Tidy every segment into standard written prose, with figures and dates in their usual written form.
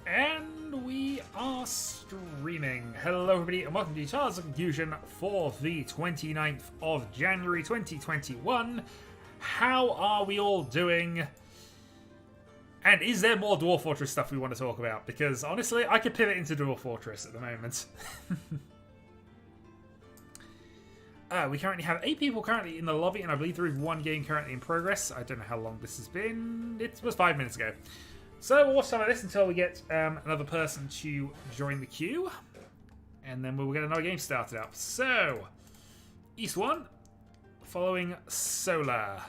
And we are streaming. Hello everybody and welcome to Charles of Confusion for the 29th of January 2021. How are we all doing? And is there more Dwarf Fortress stuff we want to talk about? Because honestly, I could pivot into Dwarf Fortress at the moment. We currently have 8 people currently in the lobby, and I believe there is one game currently in progress. I don't know how long this has been. It was 5 minutes ago. So we'll watch some of this until we get another person to join the queue. And then we'll get another game started up. So, East 1, following Solar,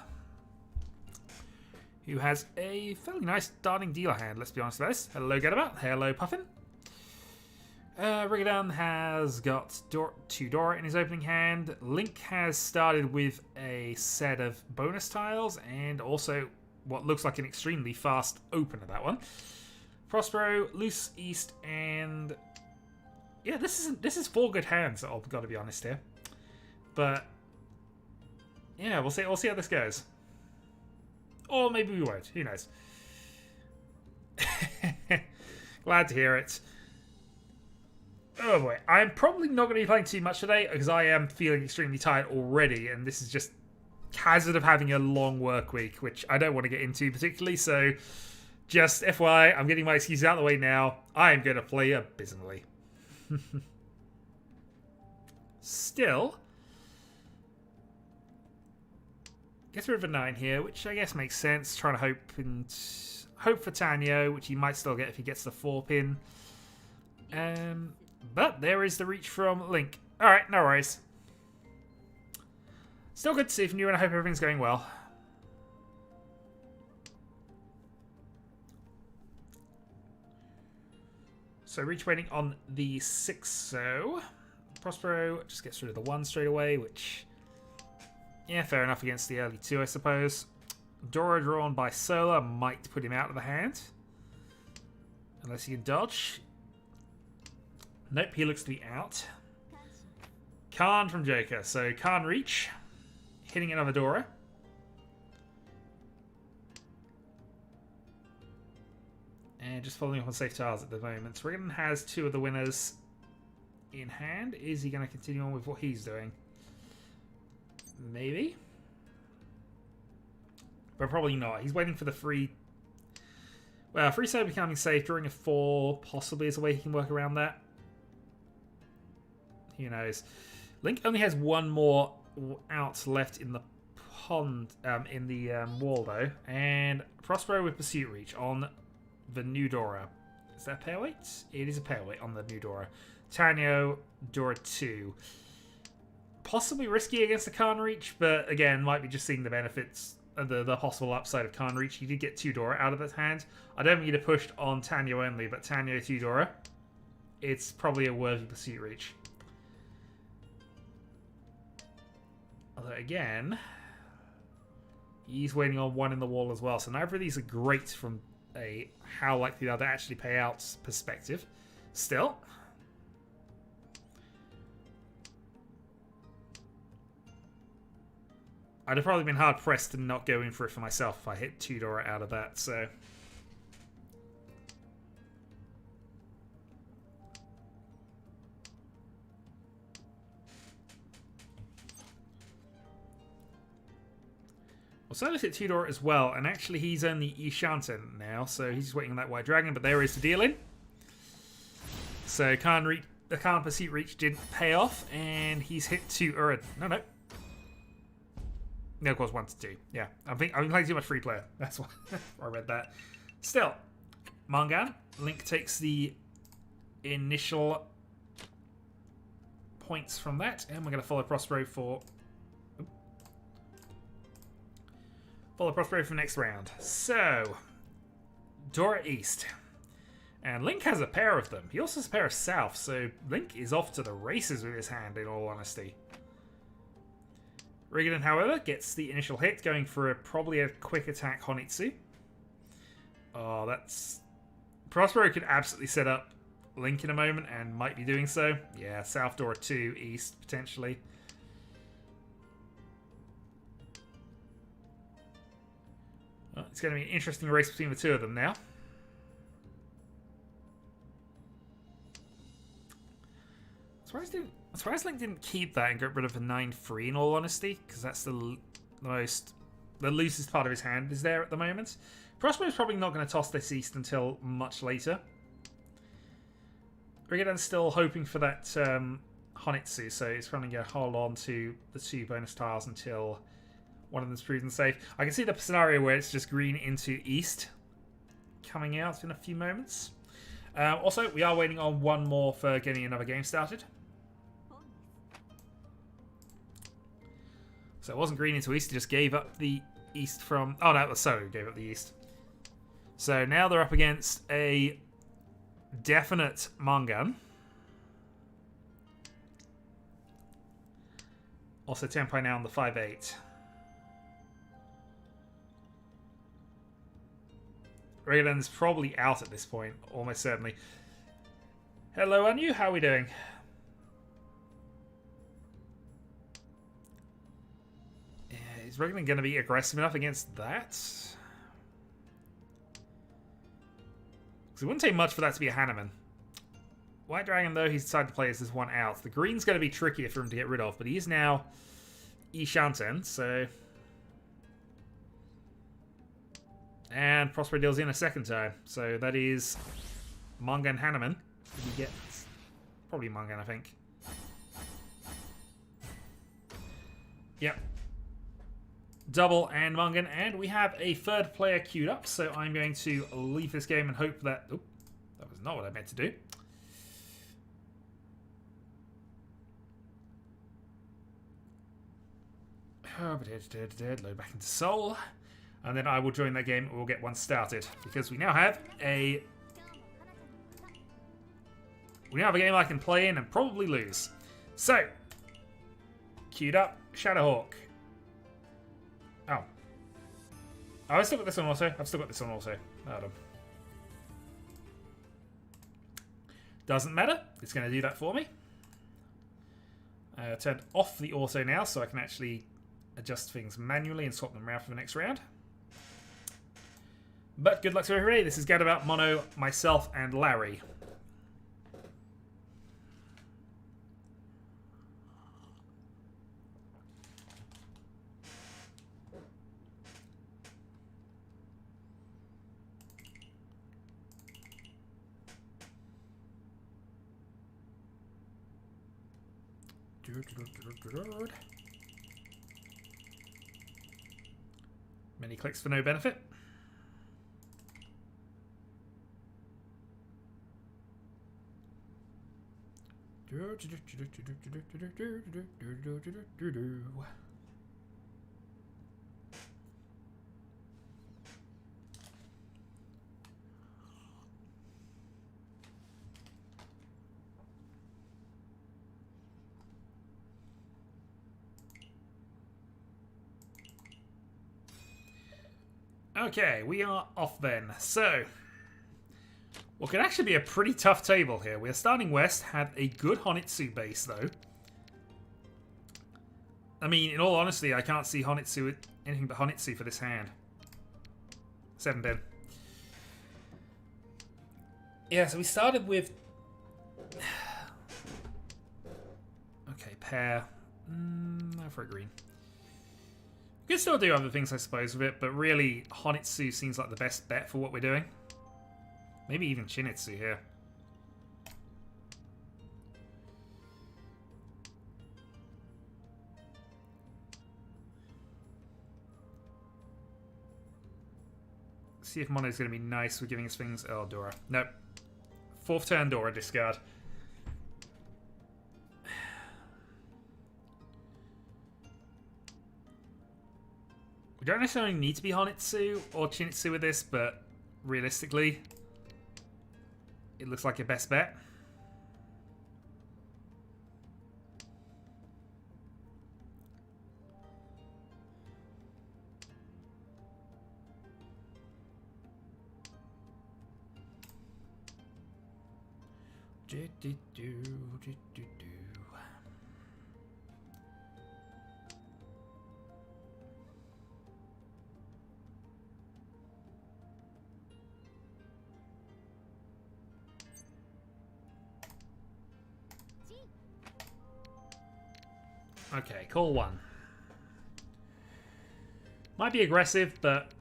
who has a fairly nice starting dealer hand, let's be honest about this. Hello Getabout, hello Puffin. Rigadan has got 2 Dora in his opening hand. Link has started with a set of bonus tiles and also what looks like an extremely fast opener, that one. Prospero, Loose East, and yeah, this is 4 good hands, I've got to be honest here. But yeah, we'll see how this goes. Or maybe we won't, who knows. Glad to hear it. Oh boy, I'm probably not going to be playing too much today because I am feeling extremely tired already, and this is just hazard of having a long work week, which I don't want to get into particularly, so just FYI, I'm getting my excuses out of the way now. I am going to play abysmally. Still, gets rid of a 9 here, which I guess makes sense. Trying to hope for Tanyo, which he might still get if he gets the 4 pin. But there is the reach from Link. Alright, no worries. Still good to see from you, and I hope everything's going well. So reach waiting on the 6, so Prospero just gets rid of the 1 straight away, which, yeah, fair enough against the early 2, I suppose. Dora drawn by Solar might put him out of the hand. Unless he can dodge. Nope, he looks to be out. Khan from Joker, so Khan reach. Hitting another Dora. And just following up on safe tiles at the moment. Rigadan has 2 of the winners in hand. Is he going to continue on with what he's doing? Maybe. But probably not. He's waiting for the free... Well, free side becoming safe. Drawing a 4 possibly is a way he can work around that. Who knows? Link only has 1 more out left in the pond, in the wall though, and Prospero with Pursuit Reach on the new Dora. Is that a pair weight? It is a pair weight on the new Dora. Tanyo, Dora 2. Possibly risky against the Khan Reach, but again, might be just seeing the benefits, the possible upside of Khan Reach. He did get 2 Dora out of his hand. I don't think he'd have pushed on Tanyo only, but Tanyo 2 Dora. It's probably a worthy Pursuit Reach. Although again, he's waiting on 1 in the wall as well. So neither of these are great from a how likely they'll actually pay out perspective. Still, I'd have probably been hard pressed to not go in for it for myself if I hit 2 Dora out of that. So well, Solar's hit 2 Dora as well, and actually he's only Ishanten now, so he's just waiting on that White Dragon, but there is the deal in. So the Khan Pursuit Reach didn't pay off, and he's hit 2... No. No, of course, 1 to 2. Yeah, I've been playing too much free player. That's why I read that. Still, Mangan. Link takes the initial points from that, and we're going to follow Prospero for... Follow Prospero for next round. So, Dora East. And Link has a pair of them. He also has a pair of South, so Link is off to the races with his hand, in all honesty. Rigadan, however, gets the initial hit, going for probably a quick attack Honitsu. Oh, that's... Prospero could absolutely set up Link in a moment, and might be doing so. Yeah, South Dora 2, East, potentially. Well, it's going to be an interesting race between the 2 of them now. Surprised Link didn't keep that and get rid of the 9-3 in all honesty, because that's the loosest part of his hand is there at the moment. Prospero's probably not going to toss this east until much later. Rigadan's still hoping for that Honitsu, so he's probably going to hold on to the 2 bonus tiles until one of them's proven safe. I can see the scenario where it's just green into east coming out in a few moments. Also, we are waiting on one more for getting another game started. So it wasn't green into east, he just gave up the east from... Oh no, sorry, gave up the east. So now they're up against a definite Mangan. Also Tempai now on the 5-8. Raylan's probably out at this point, almost certainly. Hello, Anu, how are we doing? Is Raylan going to be aggressive enough against that? Because it wouldn't take much for that to be a Hanneman. White Dragon, though, he's decided to play as this one out. The green's going to be trickier for him to get rid of, but he is now Ishanten, so... And Prospero deals in a second time. So that is Mangan Hanneman. Did he get... Probably Mangan, I think. Yep. Double and Mangan. And we have a third player queued up. So I'm going to leave this game and hope that... Oop, that was not what I meant to do. Load back into Soul. And then I will join that game and we'll get one started. Because we now have a... We now have a game I can play in and probably lose. So, queued up, Shadowhawk. Oh. I've still got this one also. Hold on. Doesn't matter. It's going to do that for me. Turned off the auto now so I can actually adjust things manually and swap them around for the next round. But good luck to everybody. This is Gadabout, Mono, myself, and Larry. Many clicks for no benefit. Okay, we are off then. So, what could actually be a pretty tough table here. We're starting west, had a good Honitsu base though. I mean, in all honesty, I can't see Honitsu anything but Honitsu for this hand. 7 bin. Yeah, so we started with... Okay, pair. No for a green. We could still do other things, I suppose, with it, but really, Honitsu seems like the best bet for what we're doing. Maybe even Chinitsu here. See if Mono's going to be nice with giving us things. Oh, Dora. Nope. 4th turn, Dora, discard. We don't necessarily need to be Honitsu or Chinitsu with this, but realistically, it looks like your best bet. Okay, call 1. Might be aggressive, but...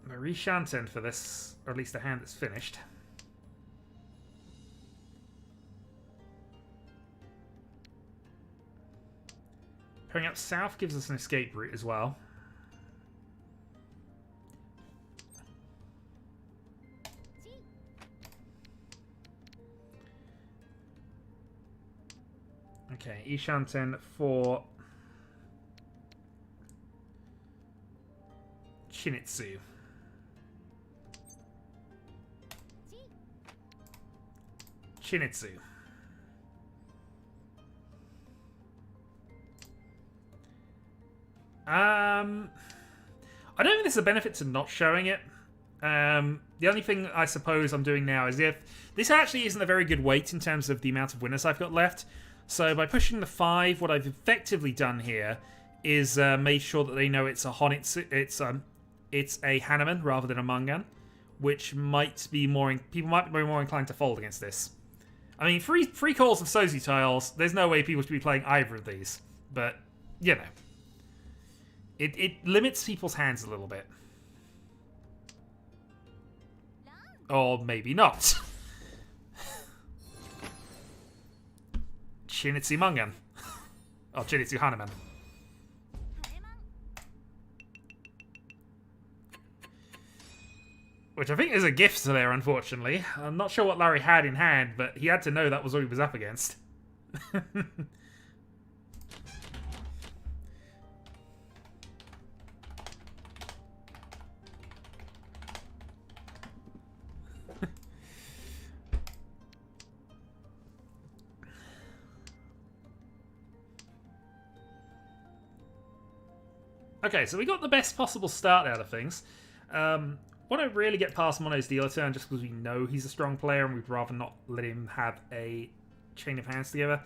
Rishanten for this, or at least a hand that's finished. Pairing up south gives us an escape route as well. Okay, Ishanten for Chinitsu. Chinitsu. I don't think there's a benefit to not showing it. The only thing I suppose I'm doing now is if this actually isn't a very good weight in terms of the amount of winners I've got left. So by pushing the 5, what I've effectively done here is made sure that they know it's a Honitsu, it's a Hanuman rather than a Mangan, which might be more people might be more inclined to fold against this. I mean, free calls of Sozi tiles. There's no way people should be playing either of these, but you know, it limits people's hands a little bit, or maybe not. Chinitsu Mangan. Oh, Chinitsu Hanuman. Which I think is a gift there, unfortunately. I'm not sure what Larry had in hand, but he had to know that was what he was up against. Okay, so we got the best possible start out of things. Want to really get past Mono's dealer turn just because we know he's a strong player and we'd rather not let him have a chain of hands together.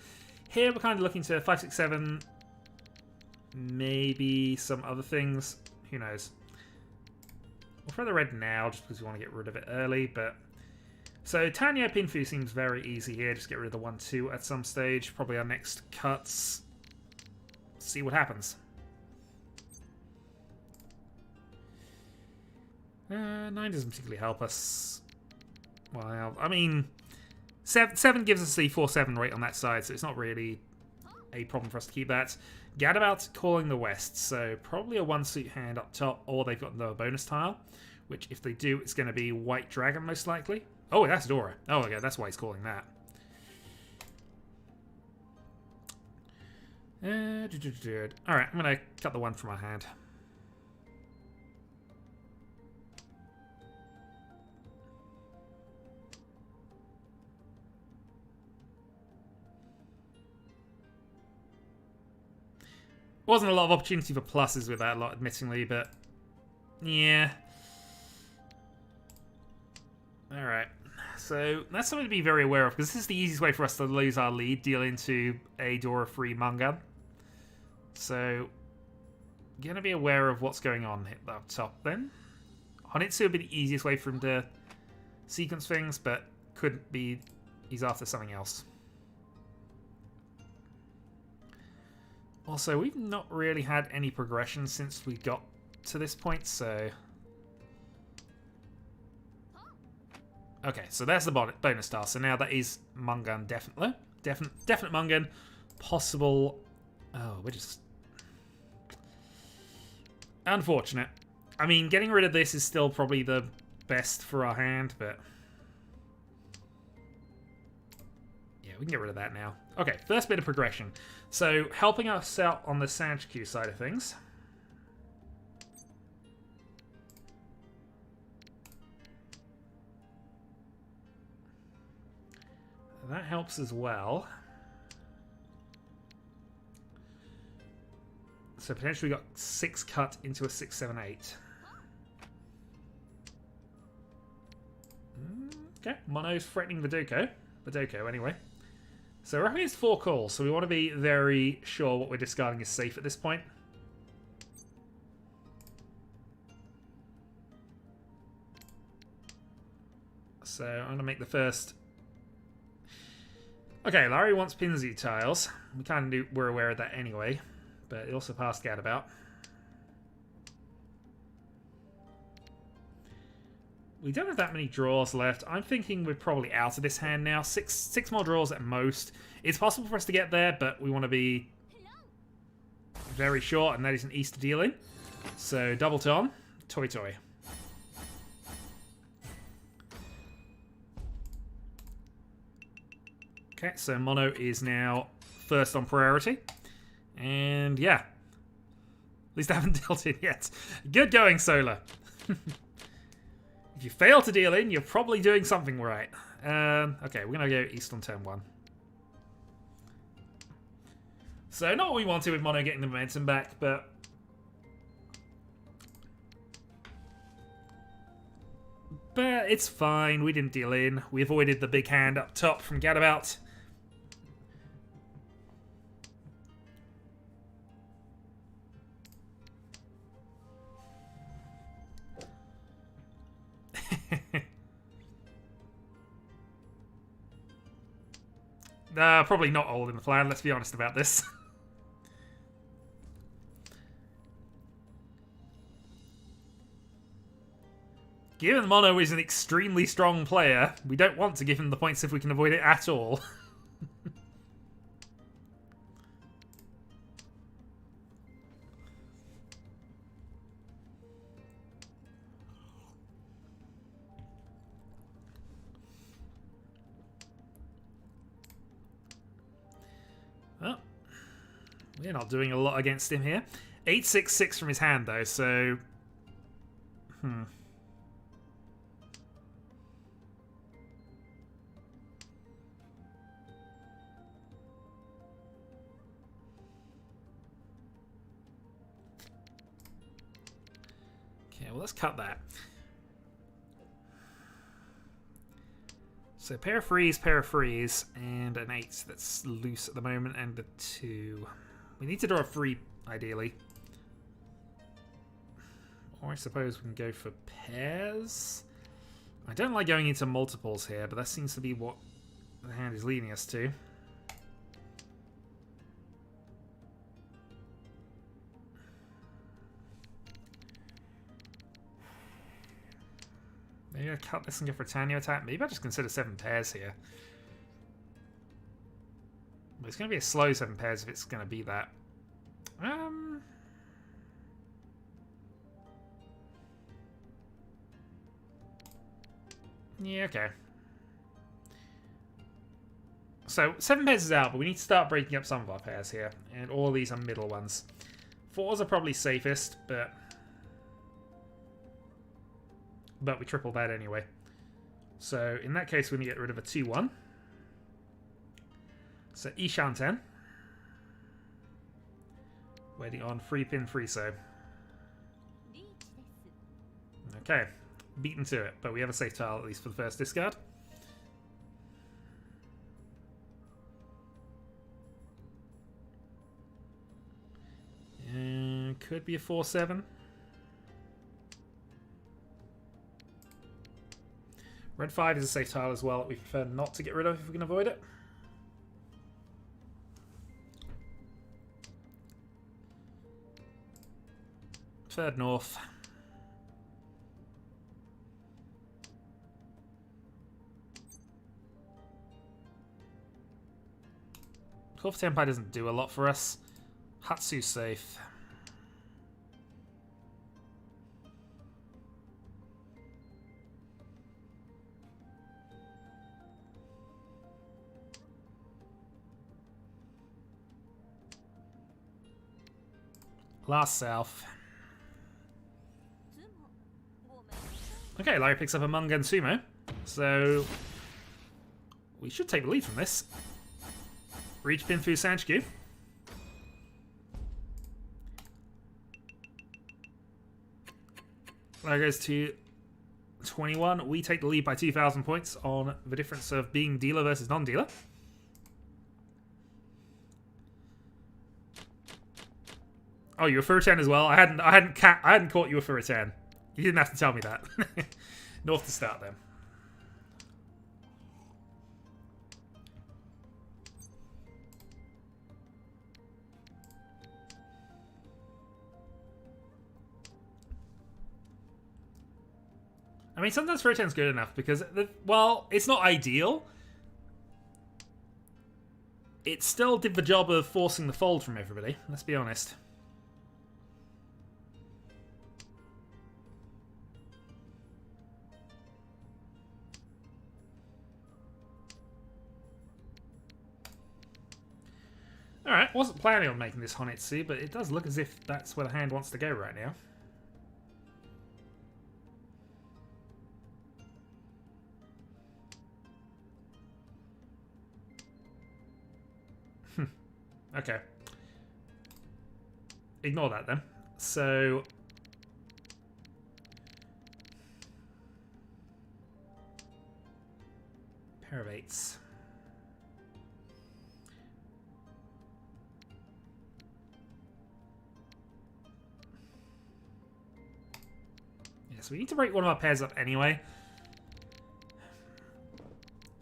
Here we're kind of looking to 5, 6, 7, maybe some other things. Who knows? We'll throw the red now just because we want to get rid of it early. But so Tanya Pinfu seems very easy here. Just get rid of the 1, 2 at some stage. Probably our next cuts. See what happens. 9 doesn't particularly help us. Well, I mean, 7 gives us the 4-7 rate on that side, so it's not really a problem for us to keep that. Gadabout calling the west, so probably a 1-suit hand up top, or they've got the bonus tile, which if they do, it's going to be White Dragon most likely. Oh, that's Dora. Oh, okay, that's why he's calling that. Alright, I'm going to cut the 1 from my hand. Wasn't a lot of opportunity for pluses with that lot, admittingly, but yeah. Alright, so that's something to be very aware of, because this is the easiest way for us to lose our lead, deal into a Dora-free Mangan. So, gonna be aware of what's going on up top then. Honitsu would be the easiest way for him to sequence things, but couldn't be, he's after something else. Also, we've not really had any progression since we got to this point, so... Okay, so there's the bonus star. So now that is Mangan, definitely. Definite Mangan. Possible... Oh, we're just... Unfortunate. I mean, getting rid of this is still probably the best for our hand, but... Yeah, we can get rid of that now. Okay, first bit of progression. So, helping us out on the Sanchku side of things. That helps as well. So, potentially we got 6 cut into a 6, 7, 8. Okay, Mono's threatening Vidoko. Vidoko, anyway. So we're up against 4 calls, so we want to be very sure what we're discarding is safe at this point. So I'm going to make the first... Okay, Larry wants Pinsy tiles. We kind of were aware of that anyway, but it also passed Gadabout. We don't have that many draws left. I'm thinking we're probably out of this hand now. Six more draws at most. It's possible for us to get there, but we want to be very short, and that is an Easter dealing. So double Tom, Toy Toy. Okay, so Mono is now first on priority. And yeah, at least I haven't dealt in yet. Good going, Solar. If you fail to deal in, you're probably doing something right. Okay, we're going to go East on turn 1. So not what we wanted with Mono getting the momentum back, but... But it's fine, we didn't deal in. We avoided the big hand up top from Gadabout. Probably not all in the plan, let's be honest about this. Given Mono is an extremely strong player, we don't want to give him the points if we can avoid it at all. Well, we're not doing a lot against him here. 8-6-6 from his hand, though, so... Okay, well, let's cut that. So pair of freeze, and an 8 that's loose at the moment, and a 2. We need to draw a 3, ideally. Or I suppose we can go for pairs. I don't like going into multiples here, but that seems to be what the hand is leading us to. Maybe I cut this and go for a Tanyo attack. Maybe I just consider 7 pairs here. But it's going to be a slow 7 pairs if it's going to be that. Yeah, okay. So 7 pairs is out, but we need to start breaking up some of our pairs here. And all these are middle ones. 4s are probably safest, but we triple that anyway. So in that case, we're going to get rid of a 2-1. So Ishanten. Waiting on free pin Friso. Okay, beaten to it, but we have a safe tile at least for the first discard. And could be a 4-7. Red 5 is a safe tile as well that we prefer not to get rid of if we can avoid it. Third North. Fourth Tempai doesn't do a lot for us. Hatsu's safe. Last South. Okay, Larry picks up a Mungan Sumo. So we should take the lead from this. Reach Pinfu Sanchku. Larry goes to 21. We take the lead by 2,000 points on the difference of being dealer versus non-dealer. Oh, you were for a 10 as well. I hadn't caught you were for a 10. You didn't have to tell me that. North to start then. I mean, sometimes 310's good enough because, well, it's not ideal. It still did the job of forcing the fold from everybody, let's be honest. Alright, wasn't planning on making this Honetsu, but it does look as if that's where the hand wants to go right now. Okay. Ignore that then. So... pair of eights. So we need to break one of our pairs up anyway.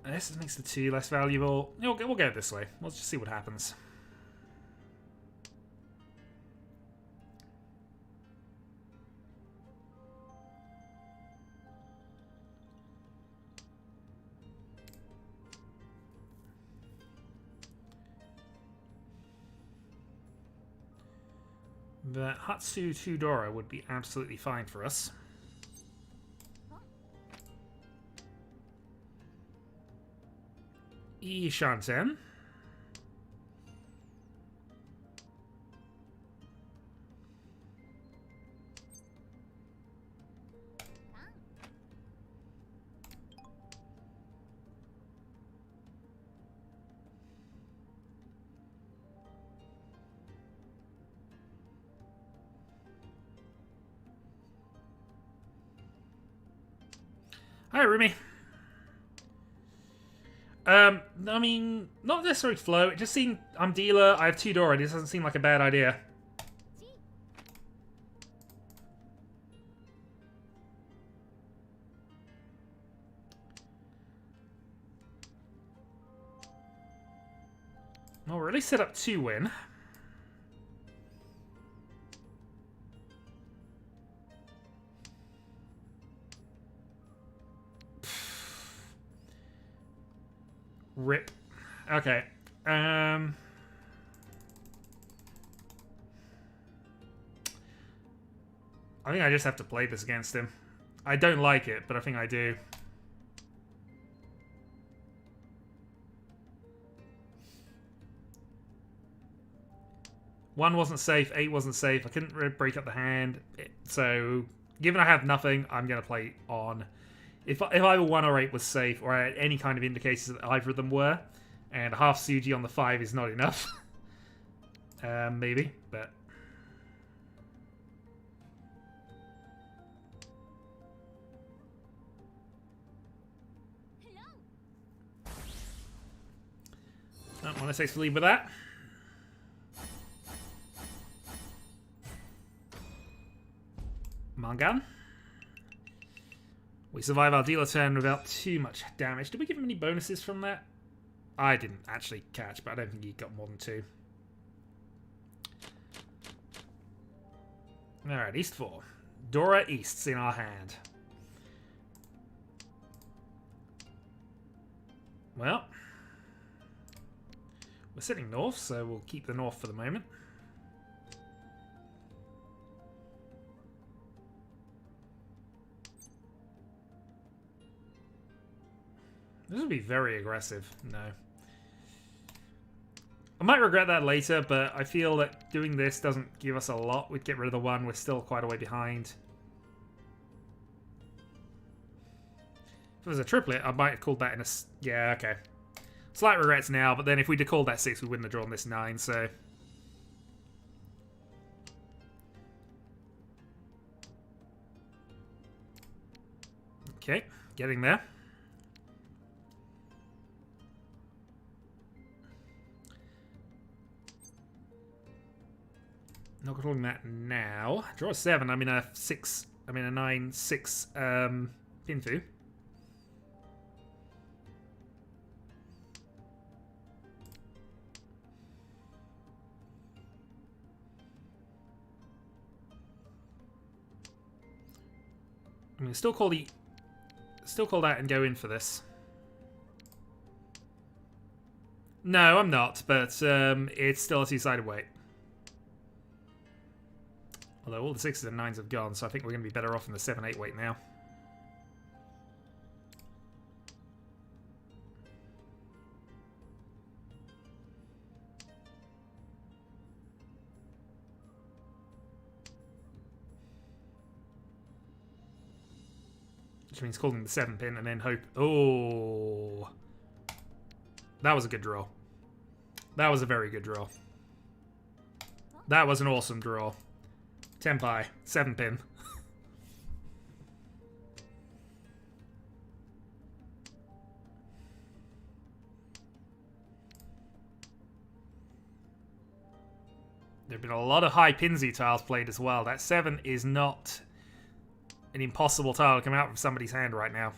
This makes the 2 less valuable. We'll go it this way. Let's just see what happens. The Hatsu Tudora would be absolutely fine for us. Shanten. Hi, Rumi. I mean, not necessarily flow. It just seemed I'm dealer. I have 2 Dora. This doesn't seem like a bad idea. Well, we're at least set up 2 win. Rip. Okay. I think I just have to play this against him. I don't like it, but I think I do. One wasn't safe, 8 wasn't safe. I couldn't break up the hand. So, given I have nothing, I'm going to play on. If either 1 or 8 was safe, or I had any kind of indicators that either of them were, and a half Suji on the 5 is not enough. Maybe, but... I don't want to say to leave with that. Mangan. We survive our dealer turn without too much damage. Did we give him any bonuses from that? I didn't actually catch, but I don't think he got more than 2. Alright, East 4. Dora East's in our hand. Well, we're sitting north, so we'll keep the north for the moment. This would be very aggressive. No. I might regret that later, but I feel that doing this doesn't give us a lot. We'd get rid of the 1. We're still quite a way behind. If it was a triplet, I might have called that in a... Yeah, okay. Slight regrets now, but then if we'd have called that 6, we wouldn't have drawn this 9, so... Okay, getting there. Not controlling that now. Draw a 7. I'm in a 6. I'm in a 9-6 Pinfu. I mean, still call the still call that and go in for this. No, I'm not, but it's still a two-sided weight. Although all the 6s and 9s have gone, so I think we're going to be better off in the 7-8 weight now. Which means calling the 7-pin and then hope... Oh! That was a good draw. That was a very good draw. That was an awesome draw. Tenpai, 7-pin. There have been a lot of high pinsy tiles played as well. That 7 is not an impossible tile to come out from somebody's hand right now.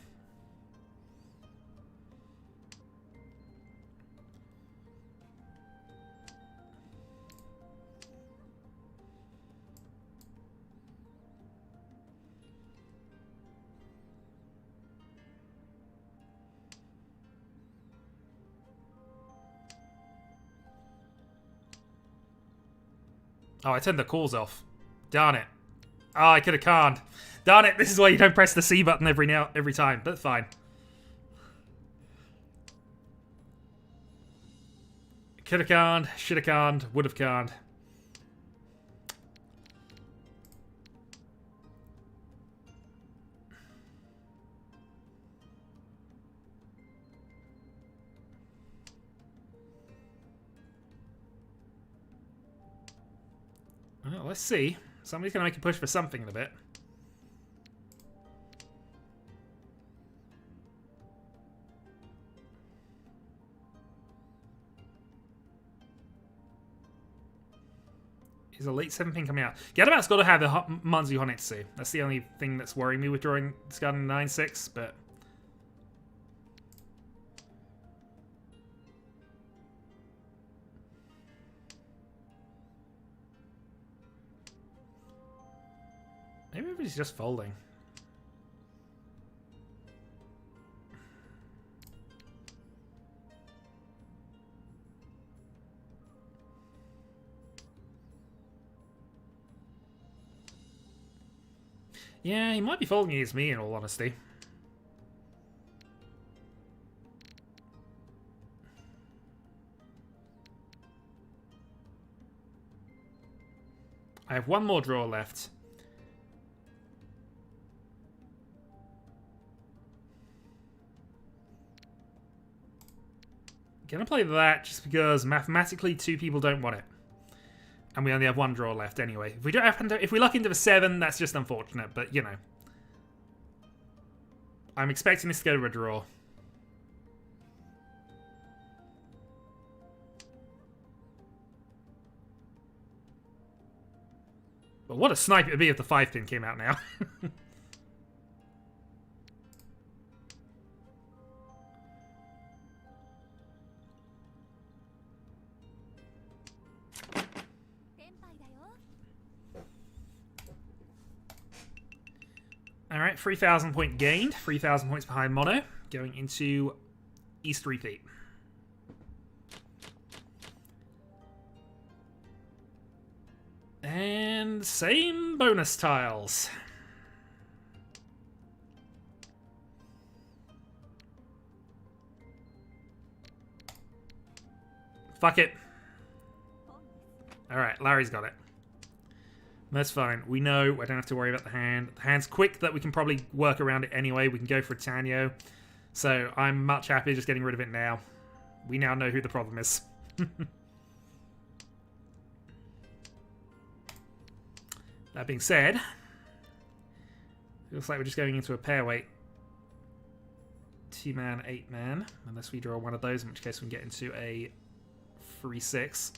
Oh, I turned the calls off. Darn it. Oh, I could have canned. Darn it, this is why you don't press the C button every time, but fine. Could have canned, should have canned, would have canned. Well, let's see. Somebody's going to make a push for something in a bit. Is a late 7-pin coming out? Gadabout's got to have a Manzu Honetsu. That's the only thing that's worrying me with drawing discarding 9-6, but... Maybe everybody's just folding. Yeah, he might be folding against me, in all honesty. I have one more draw left. Gonna play that just because mathematically 2 people don't want it. And we only have 1 draw left anyway. If we don't have if we luck into the 7, that's just unfortunate, but you know. I'm expecting this to go to a draw. But what a snipe it would be if the 5-pin came out now. Alright, 3,000 point gained. 3,000 points behind Mono. Going into East Repeat. And same bonus tiles. Fuck it. Alright, Larry's got it. That's fine. We know I don't have to worry about the hand. The hand's quick that we can probably work around it anyway. We can go for a Tanyo. So I'm much happier just getting rid of it now. We now know who the problem is. That being said, it looks like we're just going into a pair weight. 2-man, 8-man. Unless we draw one of those, in which case we can get into a 3-6.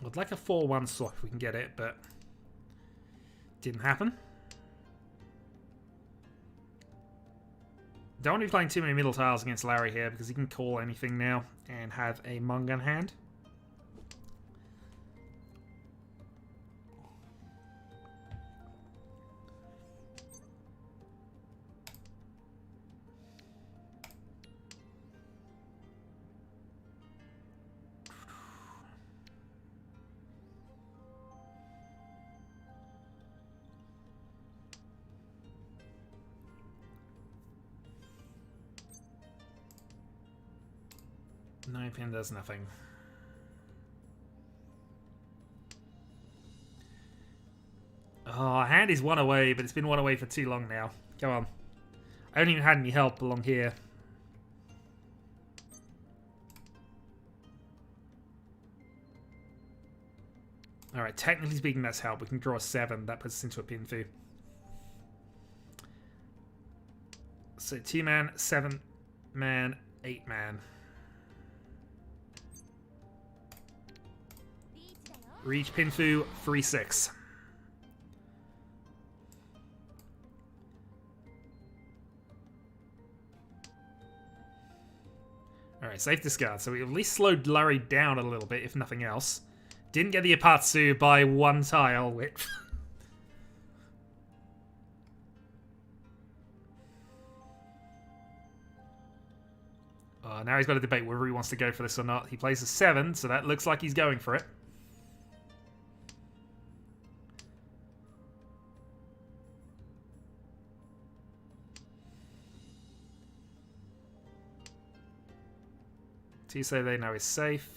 I'd like a 4-1 swap if we can get it, but didn't happen. Don't want to be playing too many middle tiles against Larry here because he can call anything now and have a Mungan hand. No pin does nothing. Oh, hand is one away, but it's been one away for too long now. Come on. I haven't even had any help along here. Alright, technically speaking, that's help. We can draw a 7. That puts us into a pin foo. So 2-man, 7-man, 8-man. Reach Pinfu, 3-6. Alright, safe discard. So we at least slowed Larry down a little bit, if nothing else. Didn't get the Apatsu by 1 tile width. Now he's got to debate whether he wants to go for this or not. He plays a 7, so that looks like he's going for it. Say they know is safe.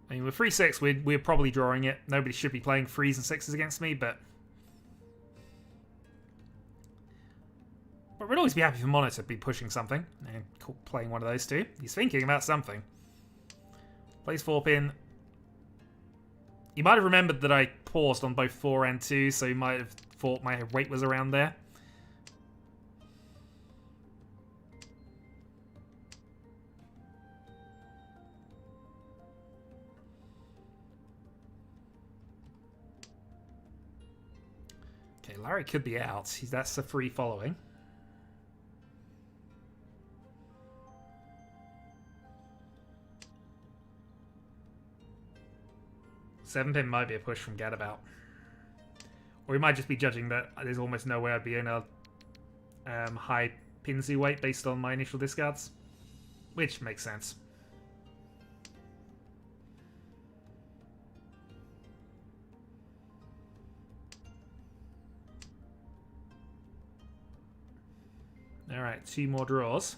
I mean, with 3-6, we're probably drawing it. Nobody should be playing 3s and 6s against me, but we'd always be happy for Mono to be pushing something and playing one of those two. He's thinking about something. Plays 4-pin. He might have remembered that I paused on both 4 and 2, so he might have thought my weight was around there. Larry could be out. That's a free following. Seven pin might be a push from Gadabout. Or he might just be judging that there's almost no way I'd be in a high Pinzu weight based on my initial discards. Which makes sense. Alright, 2 more draws.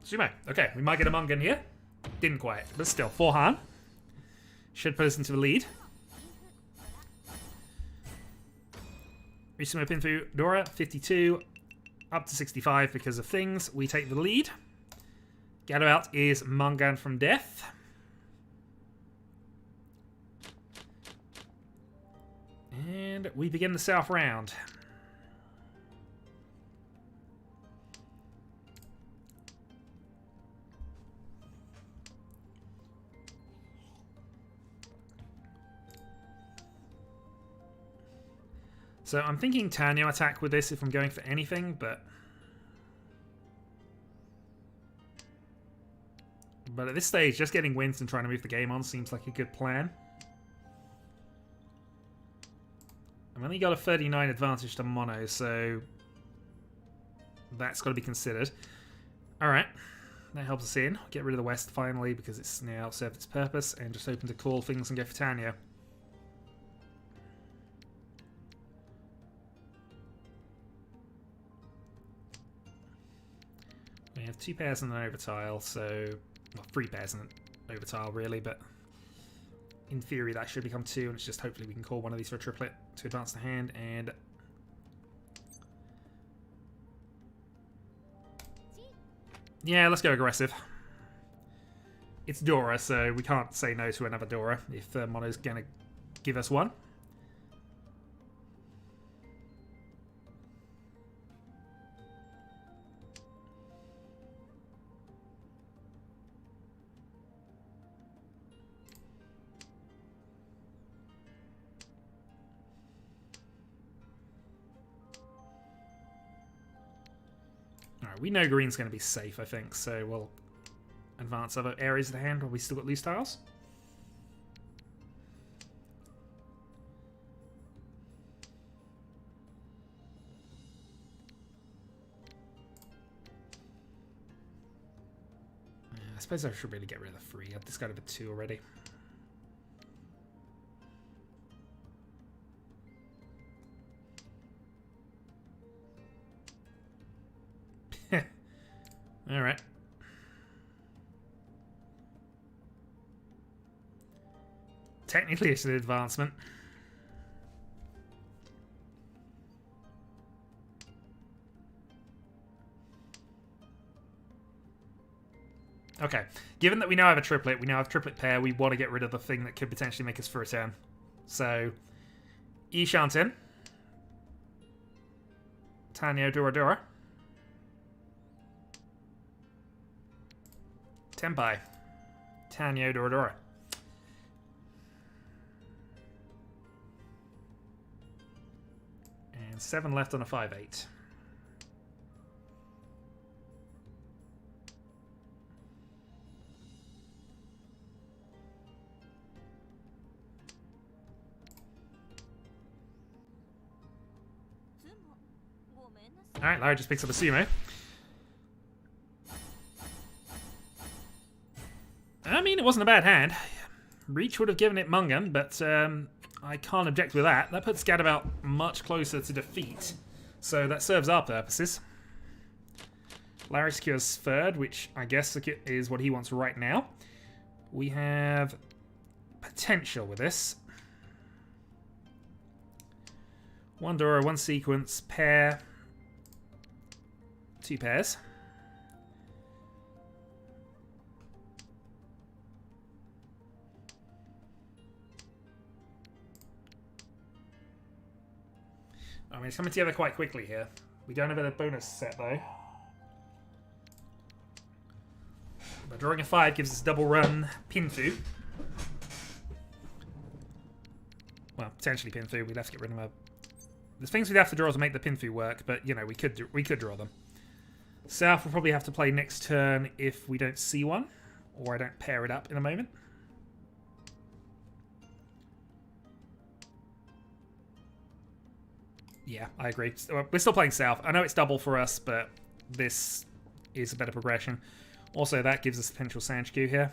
Sumo. Okay, we might get a Mungan here. Didn't quite, but still. 4 Han. Should put us into the lead. Risumo Pinfu Dora, 52. Up to 65 because of things. We take the lead. Gadabout is Mungan from Death. And we begin the south round. So I'm thinking Tanyo attack with this if I'm going for anything, but at this stage, just getting wins and trying to move the game on seems like a good plan. I've only got a 39 advantage to Mono, so that's got to be considered. Alright, that helps us in. Get rid of the West finally because it's now served its purpose and just open to call things and go for Tanyo. We have 2 pairs and an overtile, so... Well, 3 pairs and an overtile, really, but... In theory, that should become 2, and it's just hopefully we can call one of these for a triplet to advance the hand, and... Yeah, let's go aggressive. It's Dora, so we can't say no to another Dora if Mono's going to give us one. Alright, we know green's going to be safe, I think, so we'll advance other areas of the hand while we still got loose tiles. I suppose I should really get rid of the 3. I've discarded the 2 already. Alright. Technically it's an advancement. Okay, given that we now have a triplet, we now have triplet pair, we want to get rid of the thing that could potentially make us for a turn. So, Ishantin, Tanyo Dora, Tenpai, Tanyo Dora. And 7 left on a 5-8. Alright, Larry just picks up a sumo. I mean, it wasn't a bad hand. Reach would have given it Mungan, but I can't object with that. That puts Gadabout much closer to defeat. So that serves our purposes. Larry secures 3rd, which I guess is what he wants right now. We have potential with this. 1 Dora, 1 sequence, pair. 2 pairs. I mean, it's coming together quite quickly here. We don't have a bonus set, though. But drawing a 5 gives us double run Pinfu. Well, potentially Pinfu. We'd have to get rid of a... There's things we'd have to draw to make the Pinfu work, but, you know, we could draw them. South will probably have to play next turn if we don't see one, or I don't pair it up in a moment. Yeah, I agree. We're still playing South. I know it's double for us, but this is a better progression. Also, that gives us potential Sanchku here.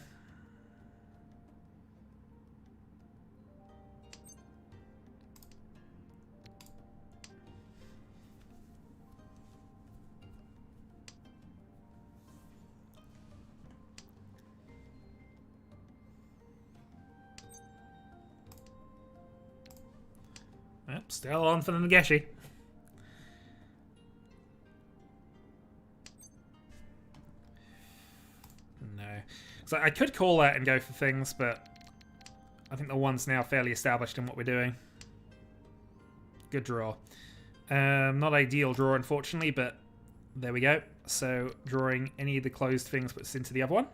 Yep, still on for the Nageshi. No. So I could call that and go for things, but I think the 1's now fairly established in what we're doing. Good draw. Not ideal draw, unfortunately, but there we go. So drawing any of the closed things puts us into the other one.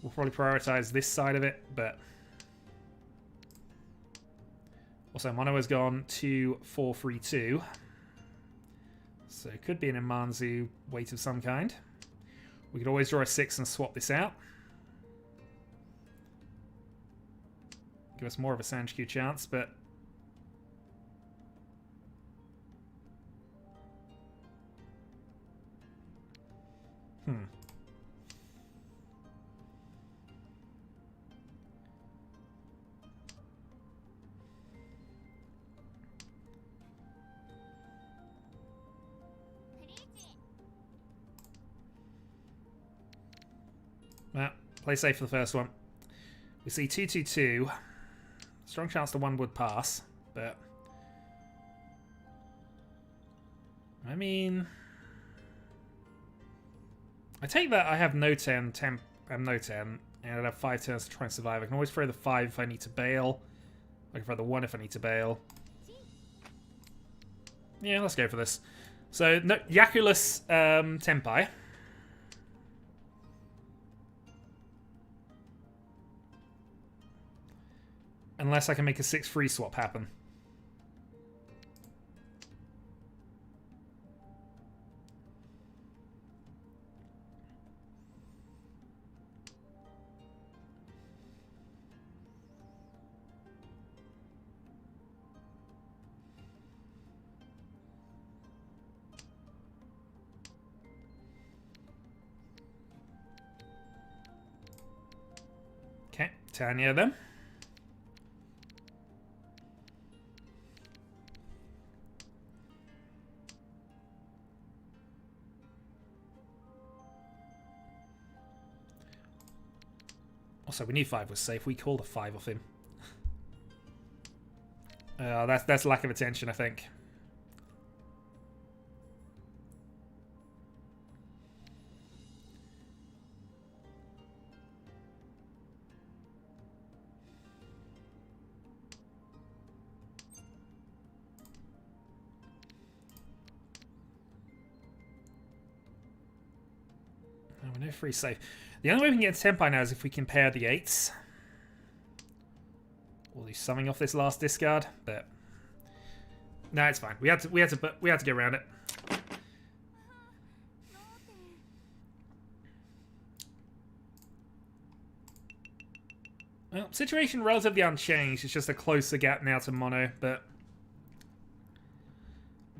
We'll probably prioritize this side of it, but... Also, Mono has gone 2-4-3-2. So it could be an Imanzu weight of some kind. We could always draw a 6 and swap this out. Give us more of a Sanchku chance, but... Well, play safe for the first one. We see 2-2-2. Strong chance the 1 would pass, but... I mean... I take that I have no 10, no 10, and I'd have 5 turns to try and survive. I can always throw the 5 if I need to bail. I can throw the 1 if I need to bail. Yeah, let's go for this. So, no, Yakulus Tenpai. Unless I can make a 6-free swap happen. Tanya then. Also, we knew 5 was safe. We called a 5 off him. That's lack of attention, I think. Oh, no free save. The only way we can get Tempai now is if we can pair the 8s. Or do something off this last discard, but no, it's fine. We had to get around it. Well, situation relatively unchanged. It's just a closer gap now to mono, but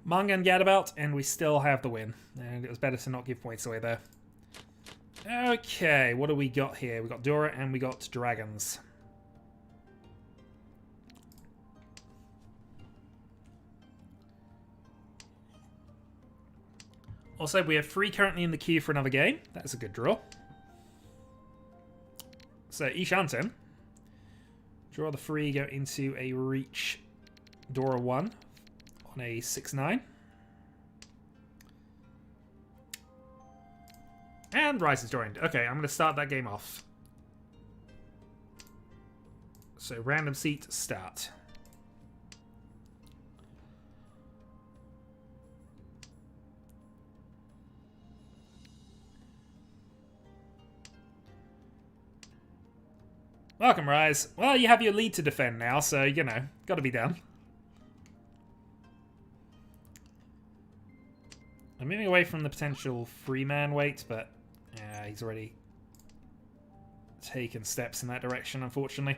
Manga and Gadabout, and we still have the win. And it was better to not give points away there. Okay, what do we got here? We got Dora and we got Dragons. Also, we have 3 currently in the queue for another game. That's a good draw. So, Ishanten. Draw the 3, go into a Riichi Dora 1 on a 6-9. And Rise is joined. Okay, I'm going to start that game off. So, random seat, start. Welcome, Rise. Well, you have your lead to defend now, so, you know, got to be down. I'm moving away from the potential 3-man wait, but yeah, he's already taken steps in that direction, unfortunately.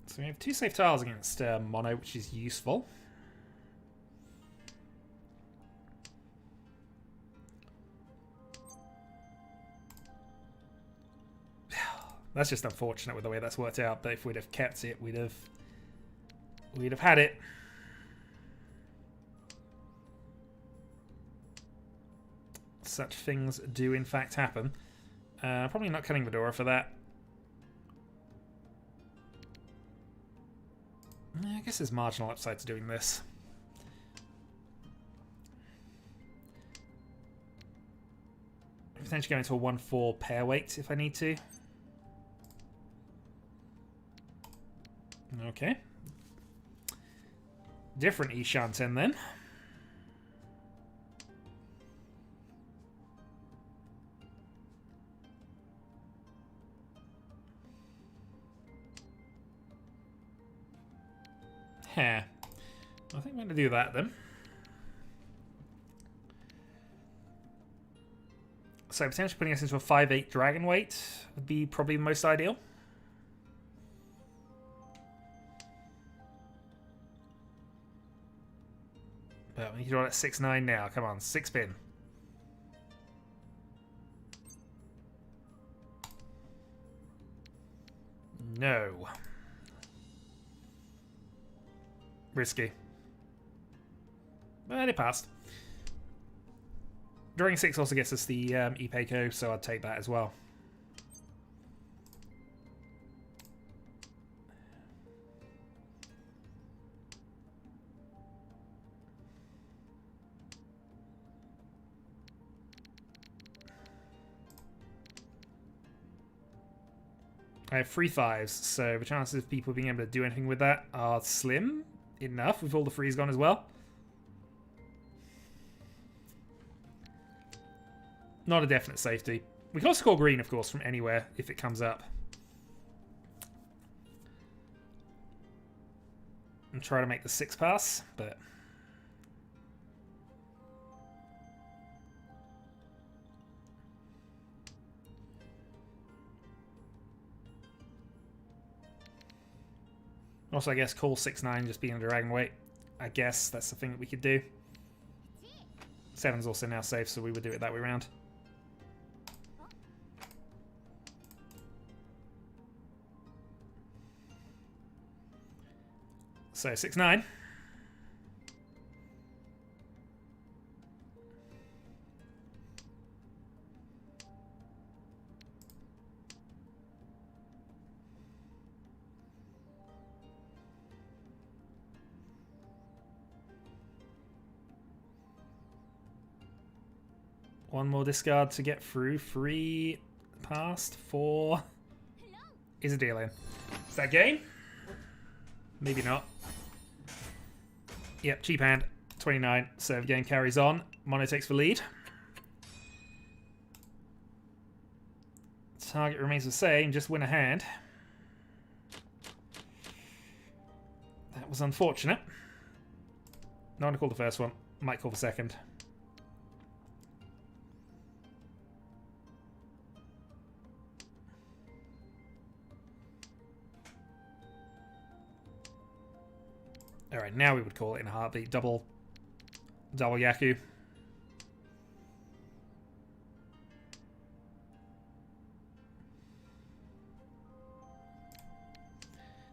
So we have 2 safe tiles against mono, which is useful. That's just unfortunate with the way that's worked out, but if we'd have kept it, we'd have had it. Such things do in fact happen. Probably not cutting Vidora for that. I guess there's marginal upside to doing this. Potentially go into a 1-4 pair weight if I need to. Okay. Different Ishanten then. I think I'm going to do that then. So potentially putting us into a 5-8 dragon weight would be probably most ideal. But we need to draw at 6-9 now. Come on, 6-pin. No. Risky. But it passed. Drawing 6 also gets us the Ipeco, so I'd take that as well. I have 3 5s, so the chances of people being able to do anything with that are slim enough with all the 3s gone as well. Not a definite safety. We can also score green, of course, from anywhere if it comes up. And try to make the 6 pass, but... Also, I guess call 6-9 just being a dragon weight. I guess that's the thing that we could do. 7's also now safe, so we would do it that way around. So 6-9. One more discard to get through. 3 past. 4 is a deal in. Is that game? Maybe not. Yep, cheap hand. 29. So the game carries on. Mono takes the lead. Target remains the same. Just win a hand. That was unfortunate. Not gonna call the first one. Might call the second. Alright, now we would call it in a heartbeat. Double Yaku.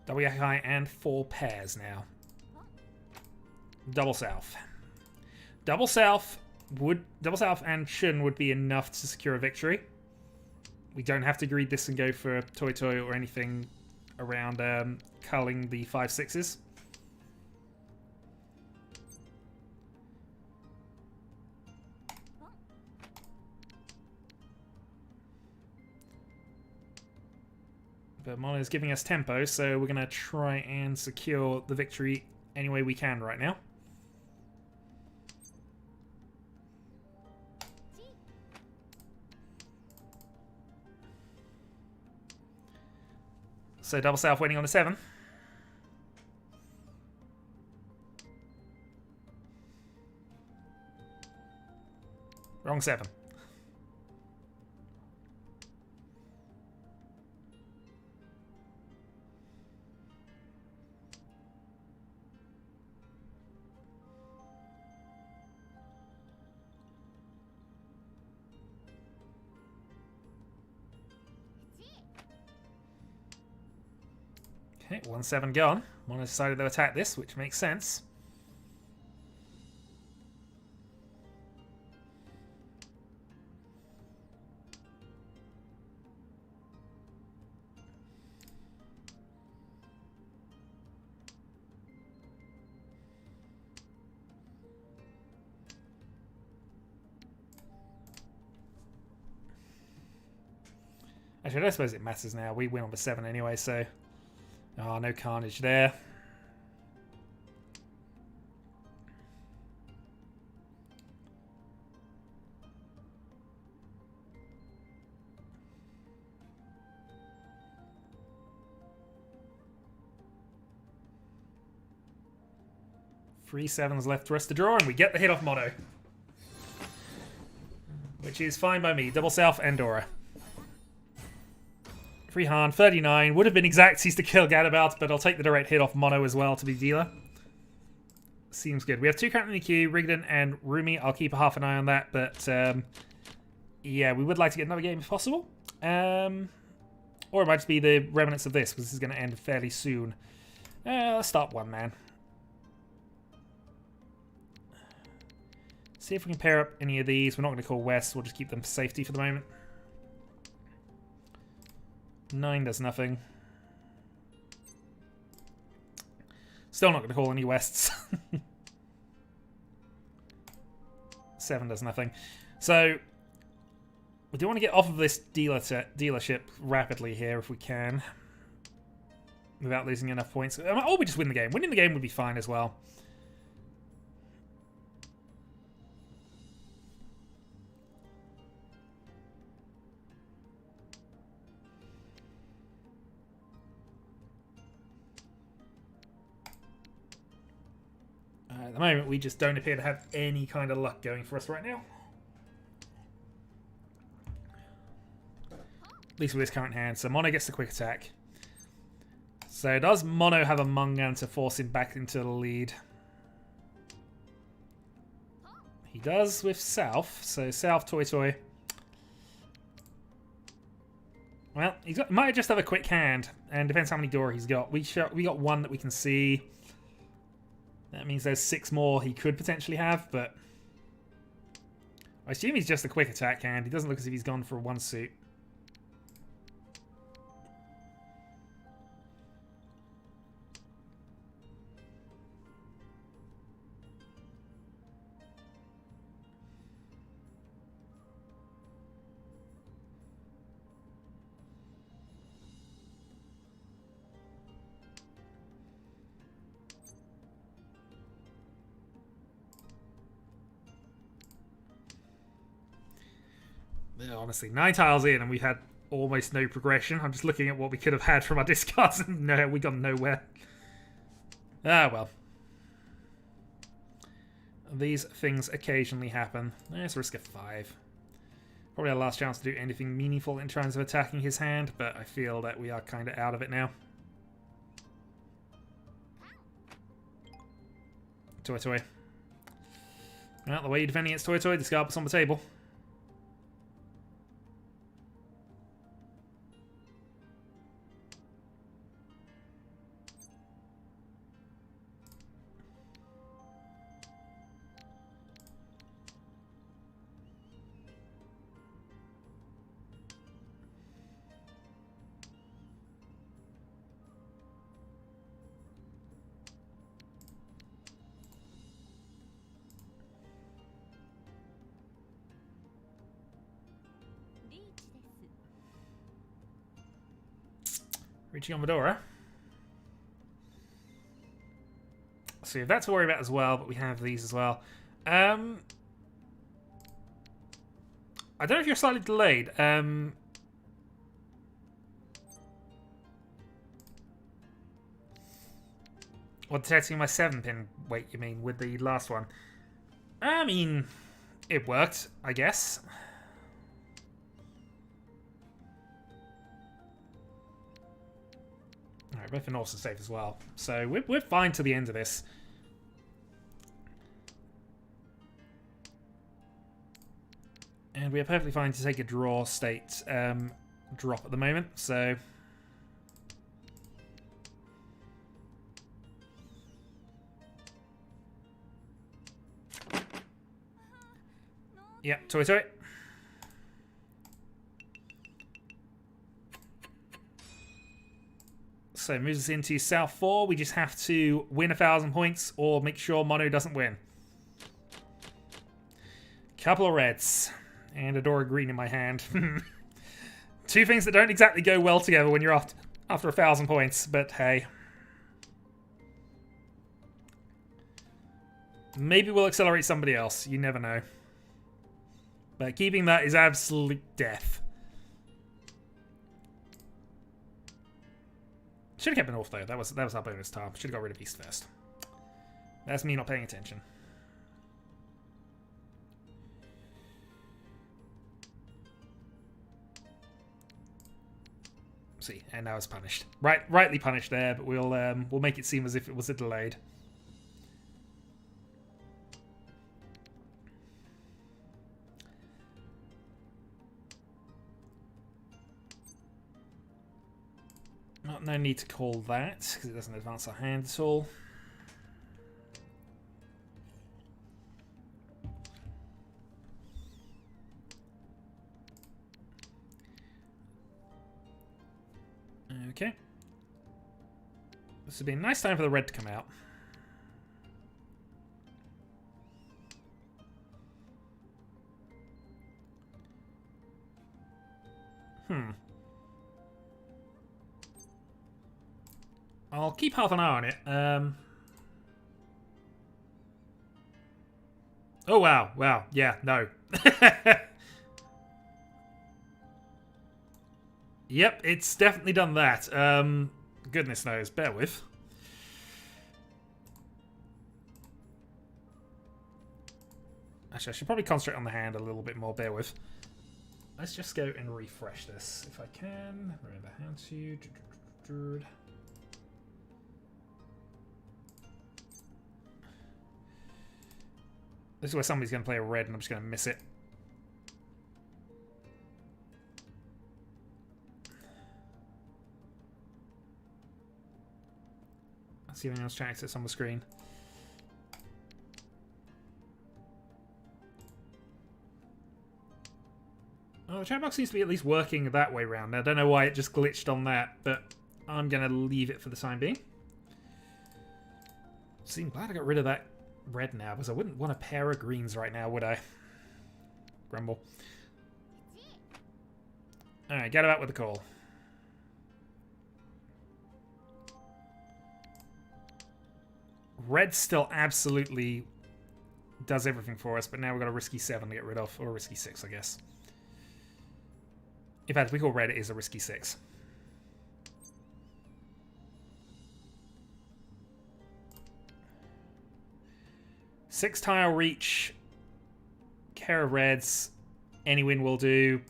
Double Yaku and 4 pairs now. Double South. Double South and Shun would be enough to secure a victory. We don't have to greed this and go for Toy Toy or anything around culling the 5-6s. But Mono is giving us tempo, so we're going to try and secure the victory any way we can right now. So Double South winning on the 7. Wrong 7. Okay, 1-7 gone. Mono decided to attack this, which makes sense. Actually, I don't suppose it matters now. We win on the 7 anyway, so... Oh, no carnage there. Three 7s left for us to draw, and we get the hit off Mono. Which is fine by me. Double South and Dora. Free hand, 39. Would have been exactsies to kill Gadabout, but I'll take the direct hit off Mono as well to be dealer. Seems good. We have 2 currently in the queue, Rigdon and Rumi. I'll keep half an eye on that, but yeah, we would like to get another game if possible. Or it might just be the remnants of this, because this is going to end fairly soon. Let's start 1 man. See if we can pair up any of these. We're not going to call West. We'll just keep them for safety for the moment. 9 does nothing. Still not going to call any Wests. 7 does nothing. So, we do want to get off of this dealership rapidly here if we can. Without losing enough points. Or we just win the game. Winning the game would be fine as well. At the moment, we just don't appear to have any kind of luck going for us right now. At least with this current hand. So Mono gets the quick attack. So does Mono have a Mungan to force him back into the lead? He does with South. So South Toy Toy. Well, he might just have a quick hand, and depends how many Dora he's got. We got one that we can see. That means there's 6 more he could potentially have, but I assume he's just a quick attack hand. He doesn't look as if he's gone for a 1 suit. Honestly, 9 tiles in and we've had almost no progression. I'm just looking at what we could have had from our discards and no, we got nowhere. Ah, well. These things occasionally happen. Let's risk a 5. Probably our last chance to do anything meaningful in terms of attacking his hand, but I feel that we are kind of out of it now. Toy Toy. Well, the way you're defending it's Toy Toy, discard what's on the table. Riichi on Medora. So we have that to worry about as well, but we have these as well. I don't know if you're slightly delayed. Or detecting my 7-pin weight, you mean, with the last one. I mean, it worked, I guess. Alright, both are also safe as well. So we're fine to the end of this. And we are perfectly fine to take a draw state drop at the moment, so... Yep, Toy Toy. So moves us into South 4. We just have to win 1,000 points or make sure Mono doesn't win. Couple of reds. And a Dora green in my hand. 2 things that don't exactly go well together when you're after 1,000 points, but hey. Maybe we'll accelerate somebody else. You never know. But keeping that is absolute death. Should have kept it North though. That was our bonus tile. Should have got rid of East first. That's me not paying attention. See, and now it's punished. Rightly punished there, but we'll make it seem as if it was a delayed. No need to call that, because it doesn't advance our hand at all. Okay. This would be a nice time for the red to come out. I'll keep half an eye on it. Oh, wow. Wow. Yeah, no. Yep, it's definitely done that. Goodness knows. Bear with. Actually, I should probably concentrate on the hand a little bit more. Bear with. Let's just go and refresh this if I can. Remember how to... This is where somebody's going to play a red and I'm just going to miss it. Let's see if anyone else trying to access on the screen. Oh, the chat box seems to be at least working that way around. I don't know why it just glitched on that, but I'm going to leave it for the time being. See, I'm glad I got rid of that red now, because I wouldn't want a pair of greens right now, would I? Grumble. Alright, get about with the call. Red still absolutely does everything for us, but now we've got a risky 7 to get rid of, or a risky 6, I guess. In fact, if we call red, it is a risky 6. Six-tile reach, care of reds, any win will do.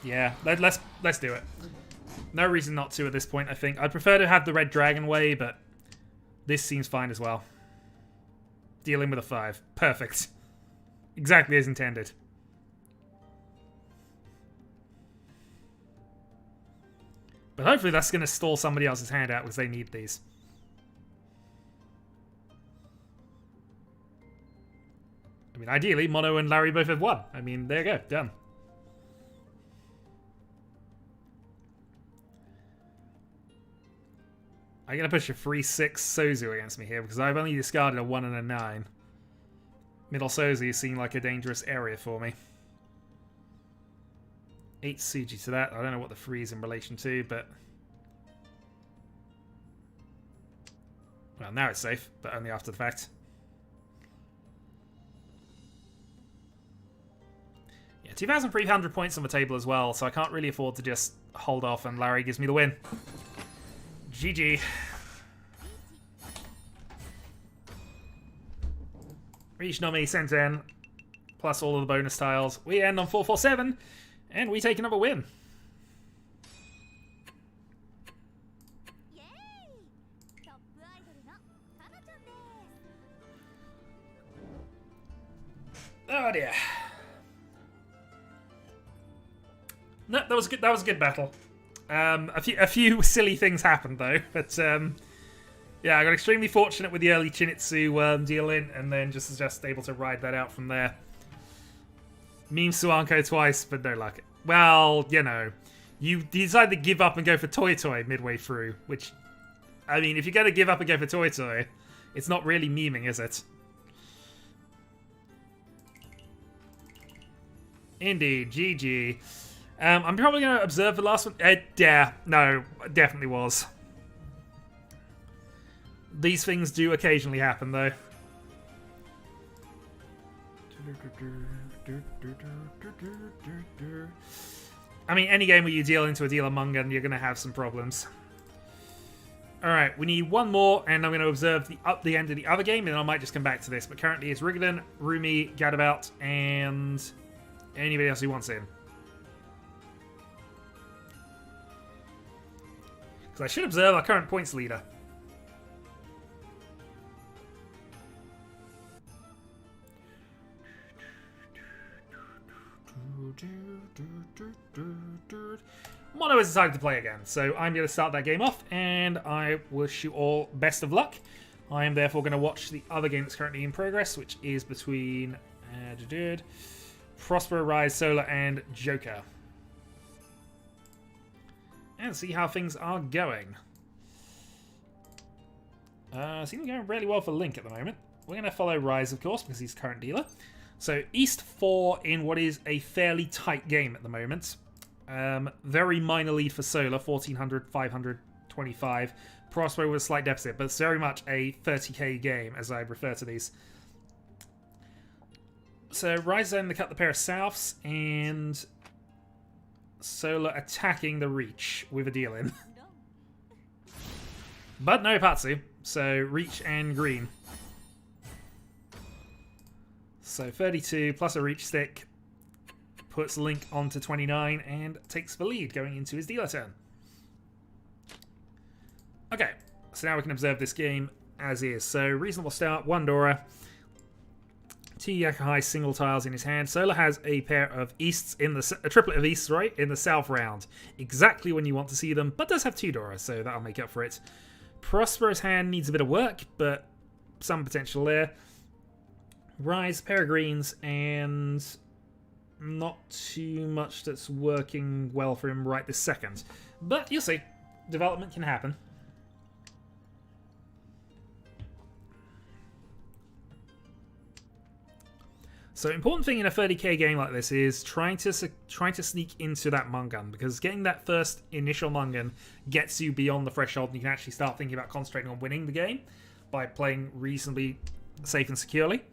Yeah, let's do it. No reason not to at this point, I think. I'd prefer to have the red dragon way, but this seems fine as well. Dealing with a 5. Perfect. Exactly as intended. But hopefully that's going to stall somebody else's hand out because they need these. I mean, ideally, Mono and Larry both have 1. I mean, there you go. Done. I'm going to push a 3-6 Sozu against me here because I've only discarded a 1 and a 9. Middle Sozu seemed like a dangerous area for me. 8 Suji to that. I don't know what the 3 is in relation to, but... Well, now it's safe, but only after the fact. Yeah, 2,300 points on the table as well, so I can't really afford to just hold off and Larry gives me the win. GG. Riichi Nomi Senten, plus all of the bonus tiles. We end on 447, and we take another win. Oh dear. No, that was good. That was a good battle. A few silly things happened though, but yeah, I got extremely fortunate with the early Chinitsu deal in, and then just able to ride that out from there. Meme Suanko twice, but no luck. Well, you know, you decided to give up and go for Toy Toy midway through, which, I mean, if you're going to give up and go for Toy Toy, it's not really meming, is it? Indeed, GG. I'm probably going to observe the last one. Yeah, no, definitely was. These things do occasionally happen, though. I mean, any game where you deal into a dealer Mungan, you're going to have some problems. Alright, we need one more, and I'm going to observe the end of the other game, and I might just come back to this. But currently it's Rigadan, Rumi, Gadabout, and anybody else who wants in. Because I should observe our current points leader. Mono has decided to play again, so I'm going to start that game off, and I wish you all best of luck. I am therefore going to watch the other game that's currently in progress, which is between Prospero Rise, Solar, and Joker. And see how things are going. Seems to be going really well for Link at the moment. We're going to follow Rise, of course, because he's current dealer. So East 4 in what is a fairly tight game at the moment. Very minor lead for Solar, 1,400, 525. Prospero with a slight deficit, but it's very much a 30k game, as I refer to these. So Rise then to cut the pair of Souths, and Solar attacking the Riichi with a deal in. But no Patsu, so Riichi and green. So 32 plus a Riichi stick puts Link onto 29 and takes the lead going into his dealer turn. Okay, so now we can observe this game as is. So reasonable start, 1 Dora. 2 Yakuhai single tiles in his hand. Solar has a pair of easts in a triplet of easts, right, in the south round. Exactly when you want to see them, but does have 2 Dora, so that'll make up for it. Prospero's hand needs a bit of work, but some potential there. Rise, pair of greens, and not too much that's working well for him right this second. But you'll see. Development can happen. So important thing in a 30k game like this is trying to sneak into that Mungan, because getting that first initial Mungan gets you beyond the threshold and you can actually start thinking about concentrating on winning the game by playing reasonably safe and securely.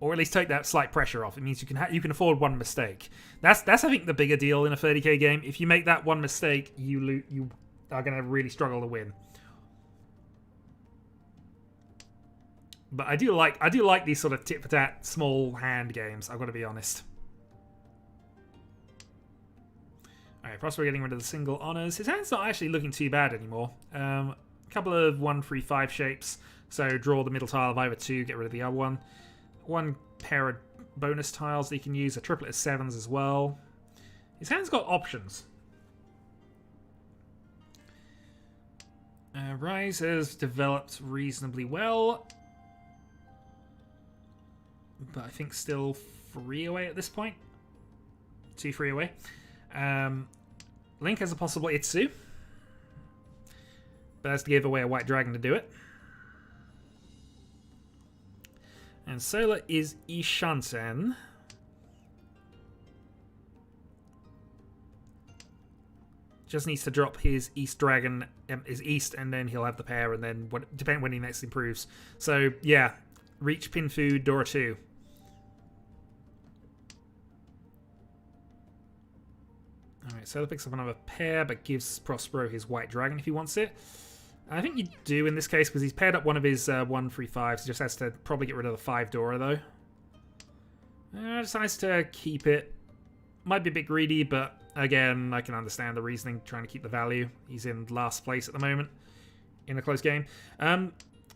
Or at least take that slight pressure off. It means you can afford one mistake. That's I think the bigger deal in a 30k game. If you make that one mistake, you are going to really struggle to win. But I do like these sort of tit for tat small hand games. I've got to be honest. All right, Prosper getting rid of the single honors. His hand's not actually looking too bad anymore. A couple of 1-3-5 shapes. So draw the middle tile of either 2, get rid of the other one. 1 pair of bonus tiles that he can use. A triplet of 7s as well. His hand's got options. Rise has developed reasonably well. But I think still 3 away at this point. 2-3 away. Link has a possible Itsu. But has to give away a white dragon to do it. And Solar is Ishansen. Just needs to drop his East Dragon, his East, and then he'll have the pair, and then depending when he next improves. So, yeah. Reach, Pinfu, Dora 2. Alright, Solar picks up another pair, but gives Prospero his white dragon if he wants it. I think you do in this case, because he's paired up one of his 1-3-5s. He just has to probably get rid of the 5 Dora, though. Decides to keep it. Might be a bit greedy, but again, I can understand the reasoning, trying to keep the value. He's in last place at the moment in a close game.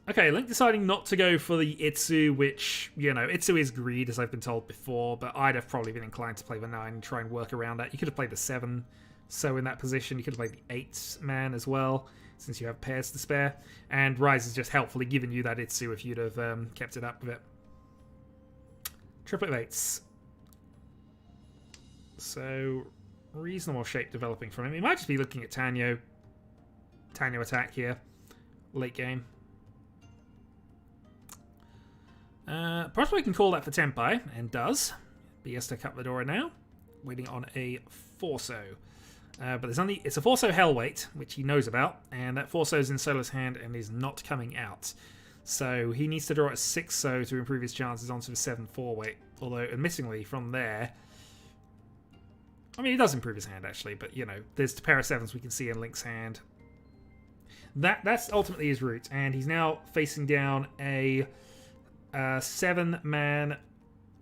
Okay, Link deciding not to go for the Itsu, which, you know, Itsu is greed, as I've been told before, but I'd have probably been inclined to play the 9 and try and work around that. You could have played the 7, so in that position, you could have played the 8 man as well, since you have pairs to spare. And Rise has just helpfully given you that Itsu if you'd have kept it up with it. Triplet of 8s. So, reasonable shape developing from him. He might just be looking at Tanyo attack here, late game. Possibly can call that for Tenpai, and does. But he has to cut the door now. Waiting on a Forso. But it's a Forso Hellweight, which he knows about, and that Forso's in Solar's hand and is not coming out. So he needs to draw a 6-so to improve his chances onto the 7-4 weight. Although, admittingly, from there... I mean, he does improve his hand, actually, but, you know, there's a pair of 7s we can see in Link's hand. That's ultimately his route, and he's now facing down a 7-man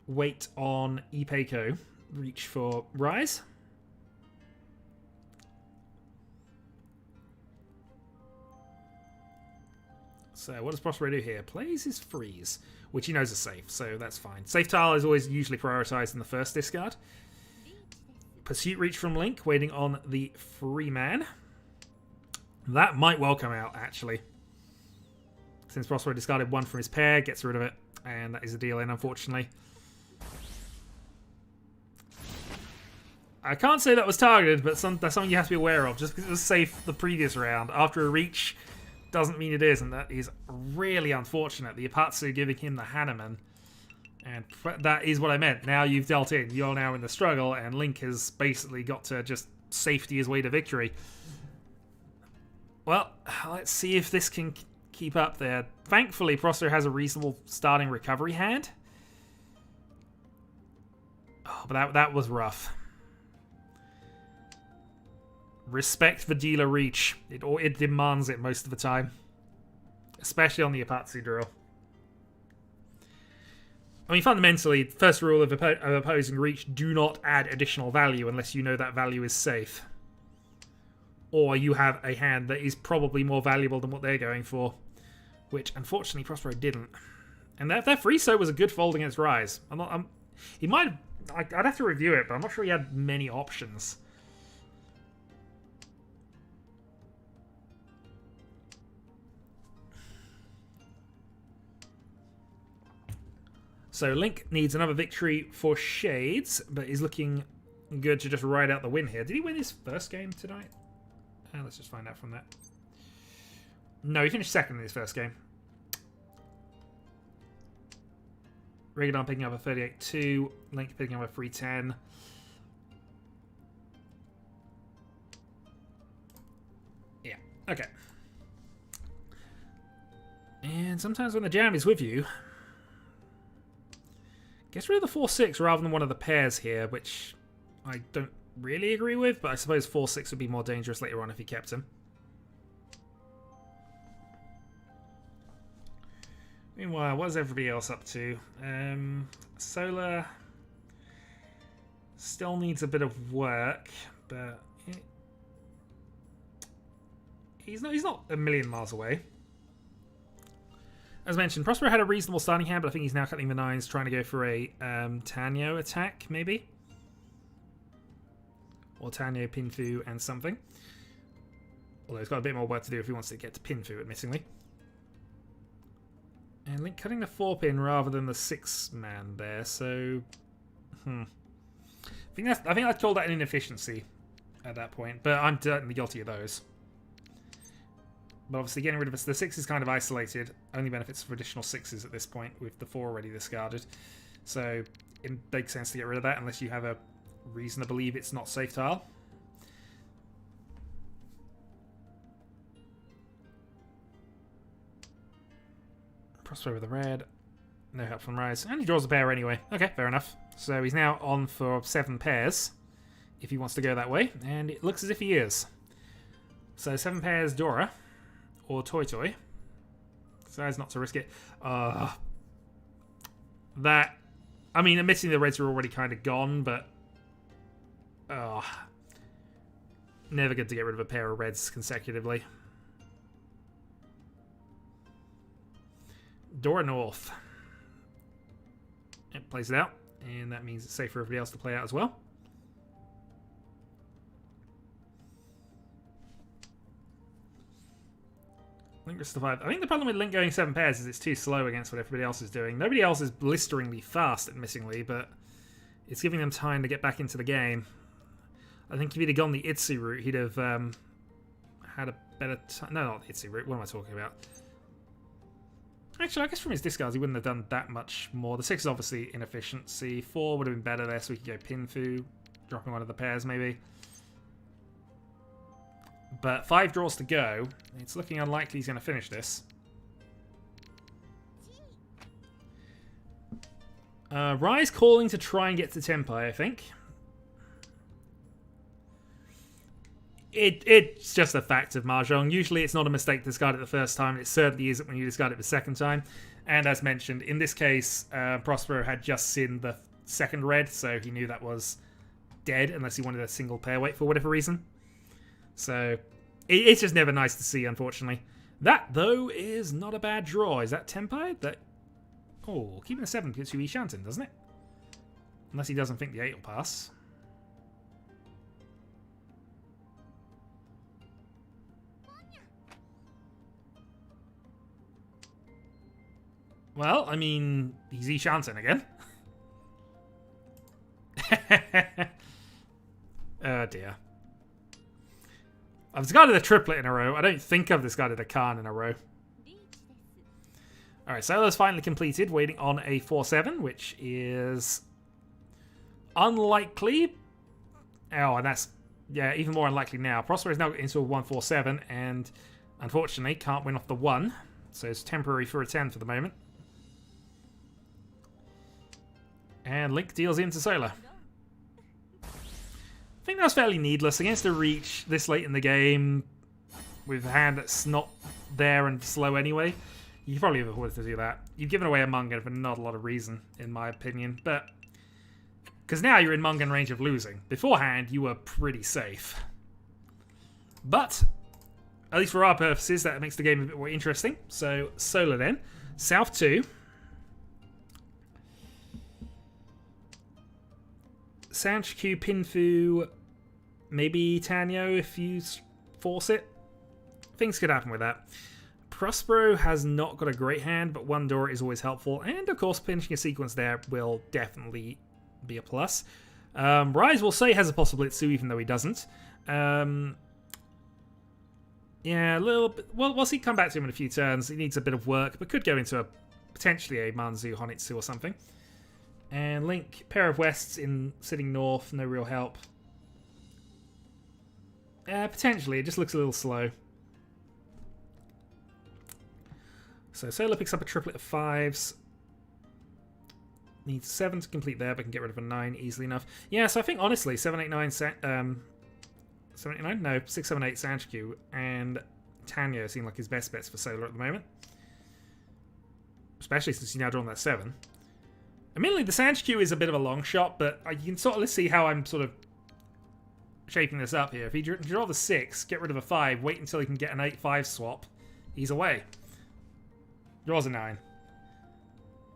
wait on Ipeiko. Reach for Rise. So what does Prospero do here? Plays his freeze, which he knows is safe, so that's fine. Safe tile is always usually prioritized in the first discard. Pursuit Reach from Link, waiting on the free man. That might well come out, actually. Since Prospero discarded 1 from his pair, gets rid of it, and that is a deal in, unfortunately. I can't say that was targeted, but that's something you have to be aware of. Just because it was safe the previous round, after a reach doesn't mean it is, and that is really unfortunate. The Ipatsu giving him the Hanuman. And that is what I meant. Now you've dealt in. You're now in the struggle, and Link has basically got to just safety his way to victory. Well, let's see if this can keep up there. Thankfully, Prospero has a reasonable starting recovery hand. Oh, but that was rough. Respect the dealer reach. It demands it most of the time. Especially on the Ipatsu drill. I mean, fundamentally, first rule of opposing reach, do not add additional value unless you know that value is safe. Or you have a hand that is probably more valuable than what they're going for. Which, unfortunately, Prospero didn't. And that free so was a good fold against Rise. He might. I'd have to review it, but I'm not sure he had many options. So Link needs another victory for Shades, but is looking good to just ride out the win here. Did he win his first game tonight? Let's just find out from that. No, he finished second in his first game. Rigadon picking up a 38-2. Link picking up a 3-10. Yeah, okay. And sometimes when the jam is with you, gets rid of the 4-6 rather than one of the pairs here, which I don't really agree with, but I suppose 4-6 would be more dangerous later on if he kept him. Meanwhile, what is everybody else up to? Solar still needs a bit of work, but he's not a million miles away. As mentioned, Prospero had a reasonable starting hand, but I think he's now cutting the nines, trying to go for a Tanyo attack, maybe? Or Tanyo, Pinfu, and something. Although he's got a bit more work to do if he wants to get to Pinfu, admittingly. And Link cutting the 4-pin rather than the 6-man there, so... I think I'd call that an inefficiency at that point, but I'm certainly guilty of those. But obviously getting rid of the 6 is kind of isolated. Only benefits for additional 6s at this point with the 4 already discarded. So it makes sense to get rid of that unless you have a reason to believe it's not safe tile. Prospero with the red. No help from Rise. And he draws a pair anyway. Okay, fair enough. So he's now on for 7 pairs if he wants to go that way. And it looks as if he is. So 7 pairs Dora. Or Toy Toy. Decides not to risk it. That... I mean, admitting the reds are already kind of gone, but... never good to get rid of a pair of reds consecutively. Dora North. It plays it out. And that means it's safe for everybody else to play out as well. Link gets to 5. I think the problem with Link going 7 pairs is it's too slow against what everybody else is doing. Nobody else is blisteringly fast, admittingly, but it's giving them time to get back into the game. I think if he'd have gone the Itzy route, he'd have had a better time. No, not the Itzy route. What am I talking about? Actually, I guess from his discards, he wouldn't have done that much more. The 6 is obviously inefficiency. 4 would have been better there, so we could go Pinfu, dropping one of the pairs, maybe. But 5 draws to go. It's looking unlikely he's going to finish this. Rise calling to try and get to Tempai, I think. It's just a fact of Mahjong. Usually it's not a mistake to discard it the first time. It certainly isn't when you discard it the second time. And as mentioned, in this case, Prospero had just seen the second red, so he knew that was dead unless he wanted a single pair weight for whatever reason. So it's just never nice to see, unfortunately. That, though, is not a bad draw. Is that Tempai? That... Oh, keeping the 7 gets you Shanton, doesn't it? Unless he doesn't think the 8 will pass. Well, I mean, he's Shanton again. Oh, dear. I've discarded a triplet in a row. I don't think I've discarded a Khan in a row. Alright, Solo's finally completed, waiting on a 4-7, which is unlikely. Oh, and that's, yeah, even more unlikely now. Prospero is now into a 1-4-7, and unfortunately can't win off the 1. So it's temporary for a 10 for the moment. And Link deals into Solar. I think that was fairly needless. Against a Riichi this late in the game, with a hand that's not there and slow anyway, you probably have avoided to do that. You've given away a Mungan for not a lot of reason, in my opinion. But because now you're in Mungan range of losing. Beforehand, you were pretty safe. But, at least for our purposes, that makes the game a bit more interesting. So, Solar then. South 2. Sanchiku, Pinfu, maybe Tanyo if you force it. Things could happen with that. Prospero has not got a great hand, but one door is always helpful. And, of course, pinching a sequence there will definitely be a plus. Rise will say has a possible Itsu, even though he doesn't. Yeah, a little bit. Well, we'll see. Come back to him in a few turns. He needs a bit of work, but could go into potentially a Manzu Honitsu or something. And Link, pair of Wests in sitting north, no real help. Potentially, it just looks a little slow. So Solar picks up a triplet of 5s. Needs 7 to complete there, but can get rid of a 9 easily enough. Yeah, so I think honestly, 789, 789? No, 678 Sanchiku and Tanyo seem like his best bets for Solar at the moment. Especially since he's now drawn that 7. Admittedly, the Sanchiku is a bit of a long shot, but you can sort of see how I'm sort of shaping this up here. If he draw the 6, get rid of a 5, wait until he can get an 8-5 swap, he's away. Draws a 9.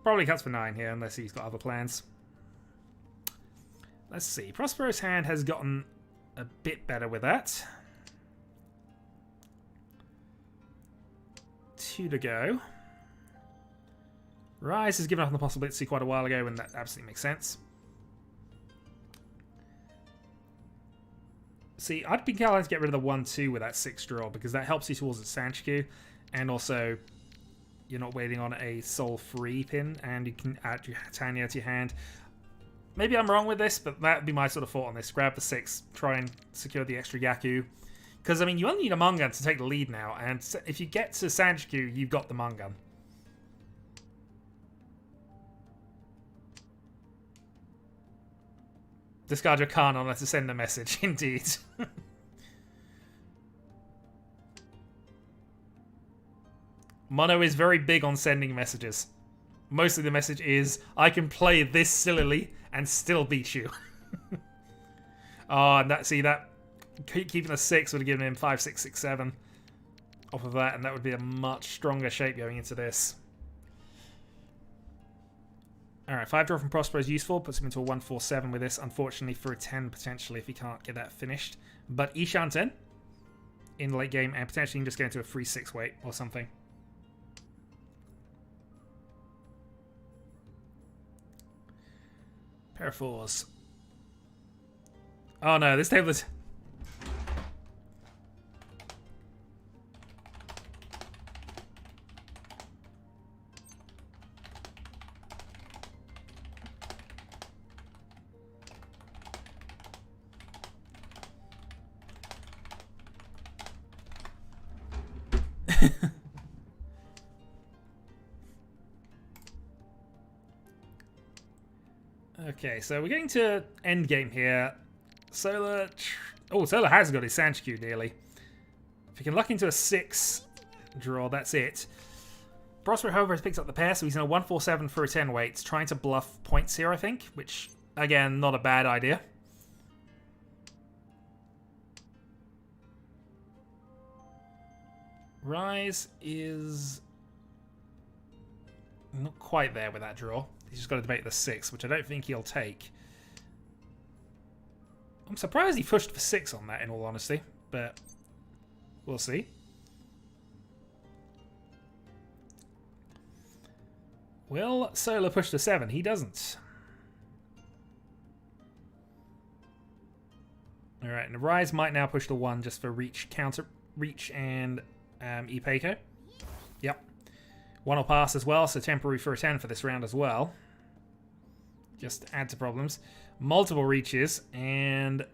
Probably cuts for 9 here, unless he's got other plans. Let's see. Prospero's hand has gotten a bit better with that. 2 to go. Rise has given up on the possibility quite a while ago, and that absolutely makes sense. See, I'd be inclined to get rid of the 1-2 with that 6 draw, because that helps you towards the Sanchiku, and also you're not waiting on a soul free pin, and you can add your Tanyo to your hand. Maybe I'm wrong with this, but that would be my sort of thought on this. Grab the 6, try and secure the extra Yaku. Because, I mean, you only need a Mongun to take the lead now, and if you get to Sanchiku, you've got the Mongun. Discard your Kanon to send a message, indeed. Mono is very big on sending messages. Mostly the message is, I can play this sillily and still beat you. Oh, and that, see, that keeping a 6 would have given him 5, 6, 6, 7 off of that, and that would be a much stronger shape going into this. Alright, 5 draw from Prospero is useful, puts him into a 1-4-7 with this, unfortunately for a 10 potentially if he can't get that finished. But Ishanten in the late game, and potentially can just get into a 3-6 weight or something. Pair of 4s. Oh no, this table is... Okay, so we're getting to end game here. Solar... Oh, Solar has got his Sanchiku nearly. If he can luck into a 6 draw, that's it. Prospero, however, has picked up the pair, so he's in a 1-4-7 for a 10 weight, trying to bluff points here, I think, which, again, not a bad idea. Rise is not quite there with that draw. He's just got to debate the 6, which I don't think he'll take. I'm surprised he pushed for 6 on that, in all honesty, but we'll see. Will Solar push to 7? He doesn't. Alright, and the Rise might now push to 1 just for Reach, counter Reach and Ipeiko. Yep. 1 will pass as well, so temporary for a 10 for this round as well. Just add to problems. Multiple reaches, and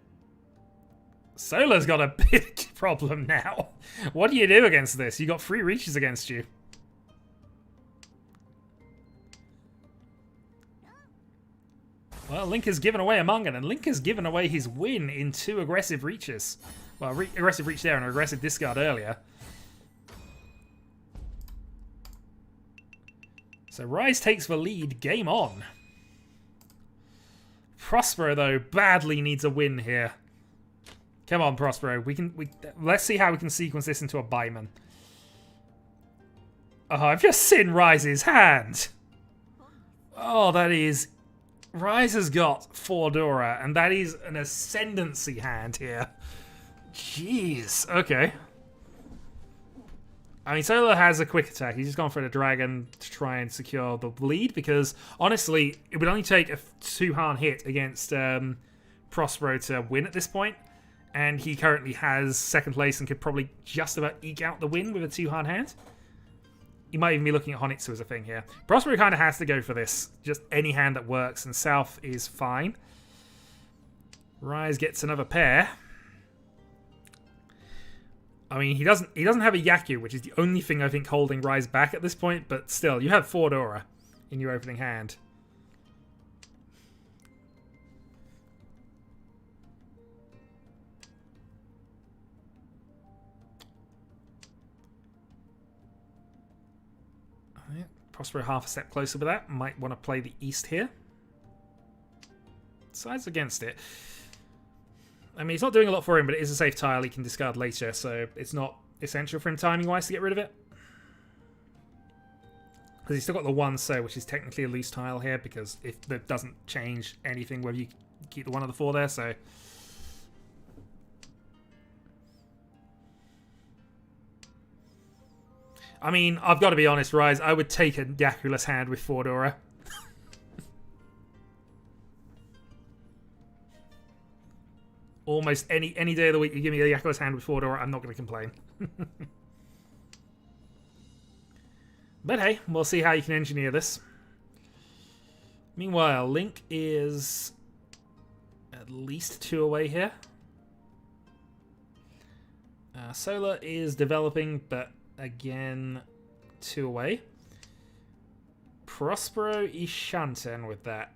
Solar's got a big problem now. What do you do against this? You got 3 reaches against you. Well, Link has given away a Mongun, and Link has given away his win in 2 aggressive reaches. Well, aggressive reach there and an aggressive discard earlier. So Rise takes the lead. Game on. Prospero, though, badly needs a win here. Come on, Prospero. Let's see how we can sequence this into a Baiman. Oh, I've just seen Rise's hand. Oh, that is Rise has got 4 Dora, and that is an ascendancy hand here. Jeez. Okay. I mean, Solar has a quick attack. He's just gone for the dragon to try and secure the lead, because honestly, it would only take a 2-hand hit against Prospero to win at this point, and he currently has 2nd place and could probably just about eke out the win with a 2-hand hand. He might even be looking at Honitsu as a thing here. Prospero kind of has to go for this. Just any hand that works, and South is fine. Rise gets another pair. I mean, he doesn't have a Yaku, which is the only thing I think holding Rise back at this point, but still, you have 4 Dora in your opening hand. Prospero half a step closer with that. Might want to play the East here. Sides against it. I mean, it's not doing a lot for him, but it is a safe tile he can discard later, so it's not essential for him timing-wise to get rid of it. Because he's still got the 1 so, which is technically a loose tile here, because if that doesn't change anything whether you keep the 1 or the 4 there, so... I mean, I've got to be honest, Rise, I would take a Yakuless hand with 4 Dora. Almost any day of the week you give me a Yakuless hand with 4 Dora, I'm not going to complain. But hey, we'll see how you can engineer this. Meanwhile, Link is at least 2 away here. Solar is developing, but again, 2 away. Prospero is Shanten with that.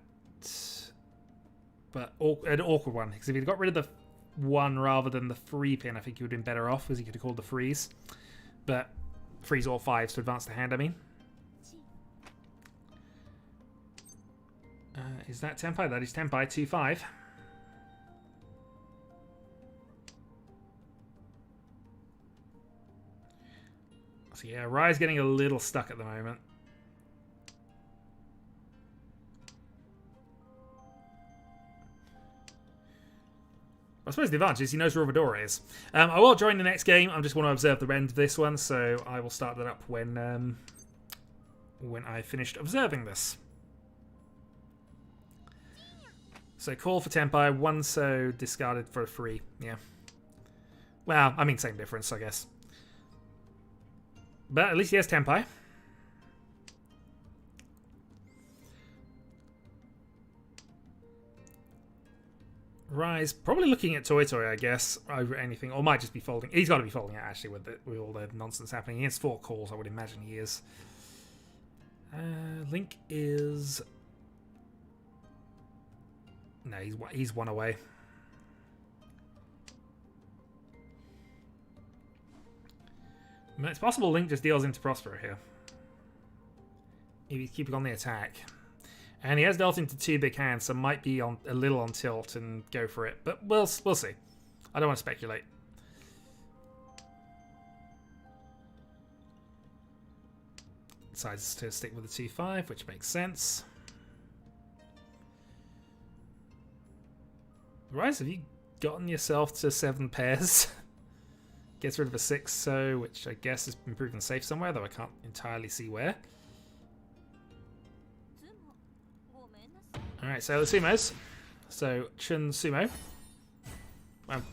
But an awkward one, because if he'd got rid of the 1 rather than the 3 pin, I think he would have been better off, because he could have called the freeze. But freeze all 5s to advance the hand, I mean. Is that Tenpai? That is Tenpai, 2-5. So yeah, Rise getting a little stuck at the moment. I suppose the advantage is he knows where Rovadora is. I will join the next game. I just want to observe the end of this one, so I will start that up when I finished observing this. So call for Tenpai, 1 so discarded for a 3. Yeah. Well, I mean, same difference, I guess. But at least he has Tenpai. Rise, probably looking at Toy Toy, I guess, over anything, or might just be folding. He's got to be folding it, actually, with all the nonsense happening. He has 4 calls, I would imagine he is. Link is... No, he's 1 away. I mean, it's possible Link just deals into Prospero here. If he's keeping on the attack. And he has dealt into 2 big hands, so might be a little on tilt and go for it. But we'll see. I don't want to speculate. Decides to stick with the 2-5, which makes sense. Rise, have you gotten yourself to 7 pairs? Gets rid of a 6 so, which I guess has been proven safe somewhere, though I can't entirely see where. Alright, so the sumos. So, Chun Sumo.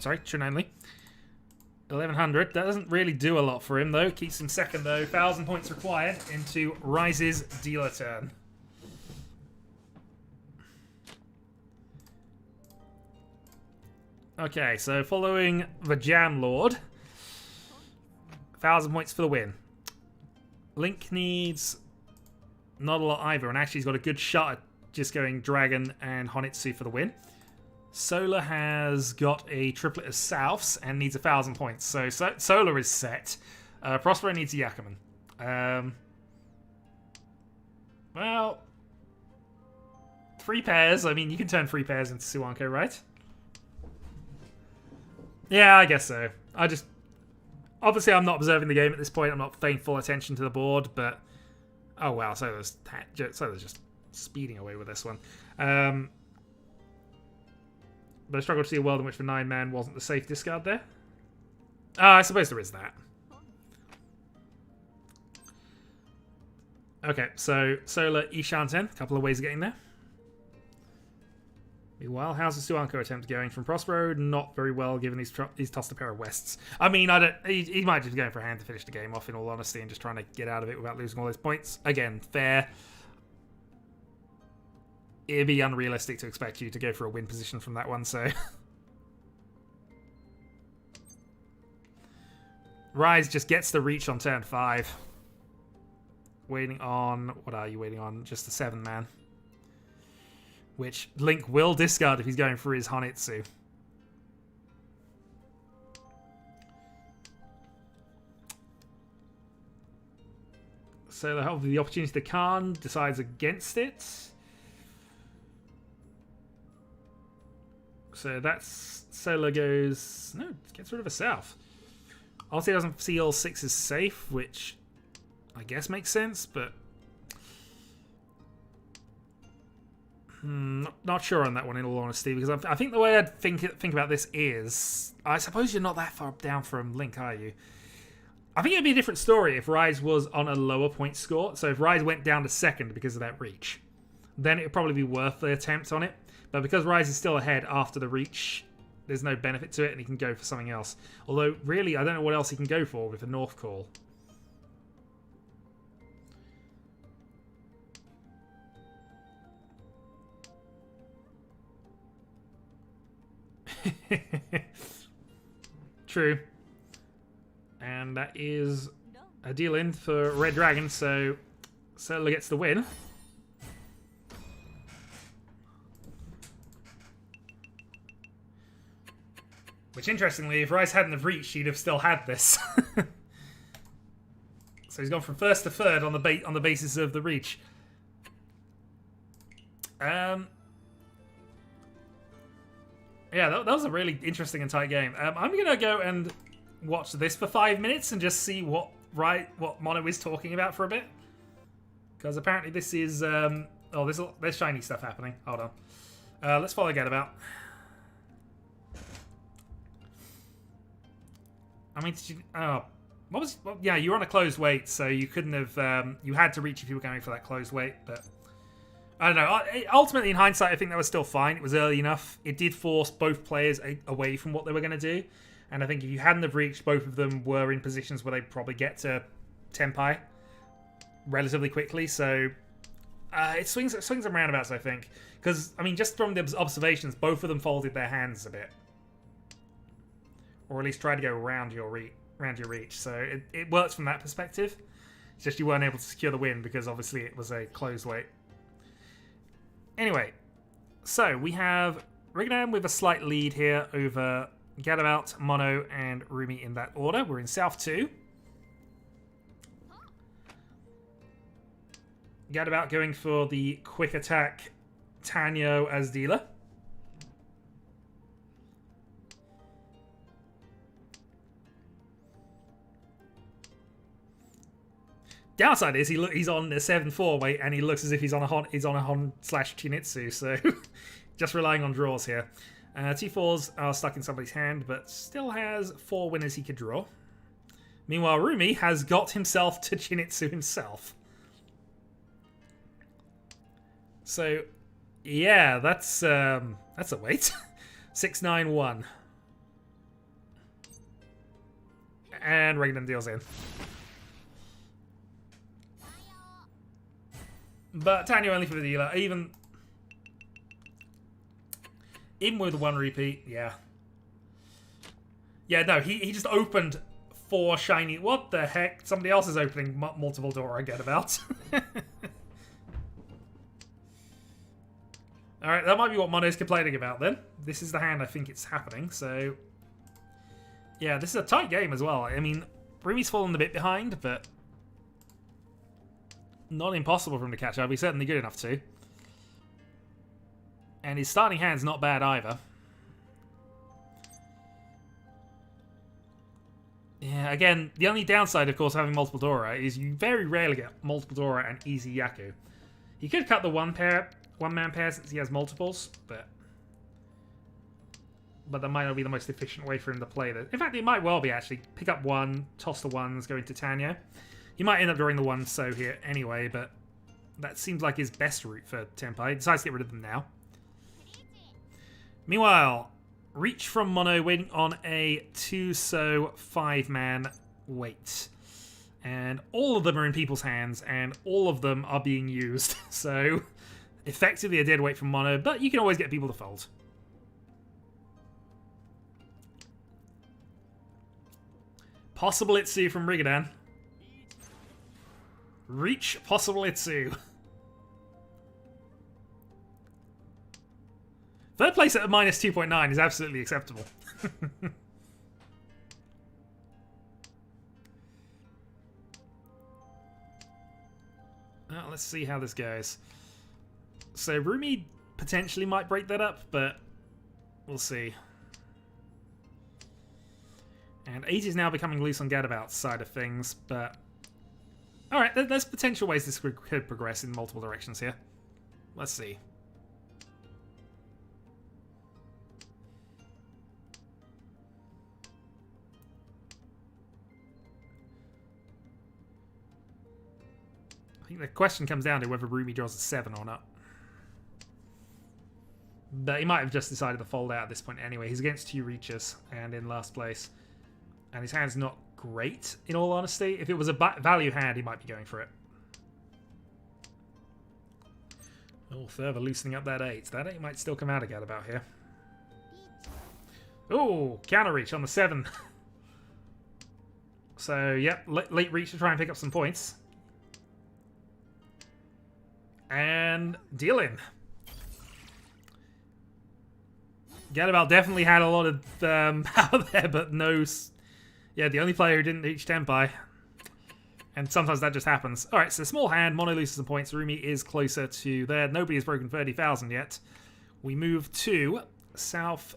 Sorry, Chun only. 1100. That doesn't really do a lot for him, though. Keeps him second, though. 1,000 points required into Rise's dealer turn. Okay, so following the Jam Lord. 1,000 points for the win. Link needs not a lot either, and actually he's got a good shot at just going Dragon and Honitsu for the win. Solar has got a triplet of Souths and needs 1,000 points. So Solar is set. Prospero needs a Yakuman. Well, 3 pairs. I mean, you can turn 3 pairs into Suwanko, right? Yeah, I guess so. Obviously, I'm not observing the game at this point. I'm not paying full attention to the board, but... Oh, wow. Solar's just speeding away with this one. But I struggle to see a world in which the 9-man wasn't the safe discard there. I suppose there is that. Okay, so Solar Ishanten, a couple of ways of getting there. Meanwhile, how's the Suanko attempt going from Prospero? Not very well, given he's tossed a pair of Wests. I mean, he might just be going for a hand to finish the game off, in all honesty, and just trying to get out of it without losing all those points. Again, fair. It'd be unrealistic to expect you to go for a win position from that one, so... Rise just gets the reach on turn 5. Waiting on... What are you waiting on? Just the 7-man. Which Link will discard if he's going for his Honitsu. So the help of the opportunity to Khan decides against it. So that's... Solar goes... No, gets rid of a South. Obviously, it doesn't see all 6 as safe, which I guess makes sense, but not sure on that one, in all honesty, because I think the way I'd think about this is, I suppose you're not that far down from Link, are you? I think it'd be a different story if Rise was on a lower point score. So if Rise went down to 2nd because of that reach, then it would probably be worth the attempt on it. But because Rise is still ahead after the reach, there's no benefit to it, and he can go for something else. Although, really, I don't know what else he can go for with a North Call. True. And that is a deal in for Red Dragon, so Solar gets the win. Which, interestingly, if Rise hadn't have reached, he'd have still had this. So he's gone from 1st to 3rd on the basis of the reach. Yeah, that was a really interesting and tight game. I'm gonna go and watch this for 5 minutes and just see what Mono is talking about for a bit, because apparently this is there's shiny stuff happening. Hold on, let's follow Gadabout. I mean, did you, yeah, you were on a closed wait, so you couldn't have, you had to reach if you were going for that closed wait, but I don't know. Ultimately, in hindsight, I think that was still fine. It was early enough. It did force both players away from what they were going to do, and I think if you hadn't have reached, both of them were in positions where they'd probably get to Tenpai relatively quickly, so it swings and roundabouts, I think, because, I mean, just from the observations, both of them folded their hands a bit. Or at least try to go around your reach. So it works from that perspective. It's just you weren't able to secure the win because obviously it was a closed wait. Anyway, so we have Rignam with a slight lead here over Gadabout, Mono, and Rumi in that order. We're in South 2. Gadabout going for the quick attack Tanyo as dealer. Downside is he's on a 7-4 weight and he looks as if he's on a Hon/Chinitsu, so just relying on draws here. T4s are stuck in somebody's hand, but still has 4 winners he could draw. Meanwhile, Rumi has got himself to Chinitsu himself. So, yeah, that's a weight. 6-9-1. And Regnum deals in. But Tanyo only for the dealer. Even with 1 repeat, yeah. Yeah, no, he just opened 4 shiny... What the heck? Somebody else is opening multiple door I get about. Alright, that might be what Mono's complaining about then. This is the hand I think it's happening, so... Yeah, this is a tight game as well. I mean, Rumi's fallen a bit behind, but... Not impossible for him to catch up. He's certainly good enough to. And his starting hand's not bad either. Yeah, again, the only downside, of course, of having multiple Dora is you very rarely get multiple Dora and easy Yaku. He could cut the 1 pair one-man pair since he has multiples, but that might not be the most efficient way for him to play this. In fact, it might well be, actually. Pick up one, toss the ones, go into Tanya. He might end up drawing the one so here anyway, but that seems like his best route for Tenpai. He decides to get rid of them now. Meanwhile, Riichi from Mono waiting on a 2-so 5-man wait. And all of them are in people's hands, and all of them are being used. So, effectively a dead weight from Mono, but you can always get people to fold. Possible Itsu from Rigadan. Riichi, possible Itsu. Third place at a minus 2.9 is absolutely acceptable. Well, let's see how this goes. So Rumi potentially might break that up, but we'll see. And 8 is now becoming loose on Gadabout's side of things, but... Alright, there's potential ways this could progress in multiple directions here. Let's see. I think the question comes down to whether Rumi draws a 7 or not. But he might have just decided to fold out at this point anyway. He's against 2 Riichis and in last place. And his hand's not great, in all honesty. If it was a value hand, he might be going for it. Oh, further loosening up that 8. That 8 might still come out again about here. Oh, counter reach on the 7. So, yep, late reach to try and pick up some points. And deal in. Gadabout definitely had a lot of power there, but no... Yeah, the only player who didn't reach Tenpai. And sometimes that just happens. Alright, so small hand, Mono loses some points. Rumi is closer to there. Nobody has broken 30,000 yet. We move to South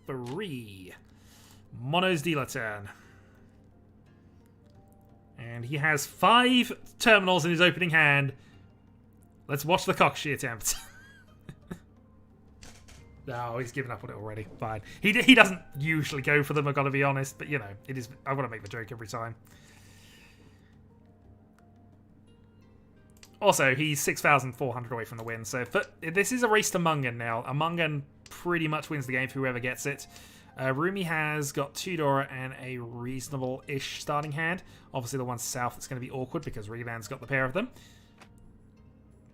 3. Mono's dealer turn. And he has 5 terminals in his opening hand. Let's watch the Kokushi attempt. No, he's given up on it already. Fine. He doesn't usually go for them, I've got to be honest. But, you know, it is. I want to make the joke every time. Also, he's 6,400 away from the win. So this is a race to Mungan now. A Mungan pretty much wins the game for whoever gets it. Rumi has got 2 Dora and a reasonable-ish starting hand. Obviously, the one south that's going to be awkward because Rigadan's got the pair of them.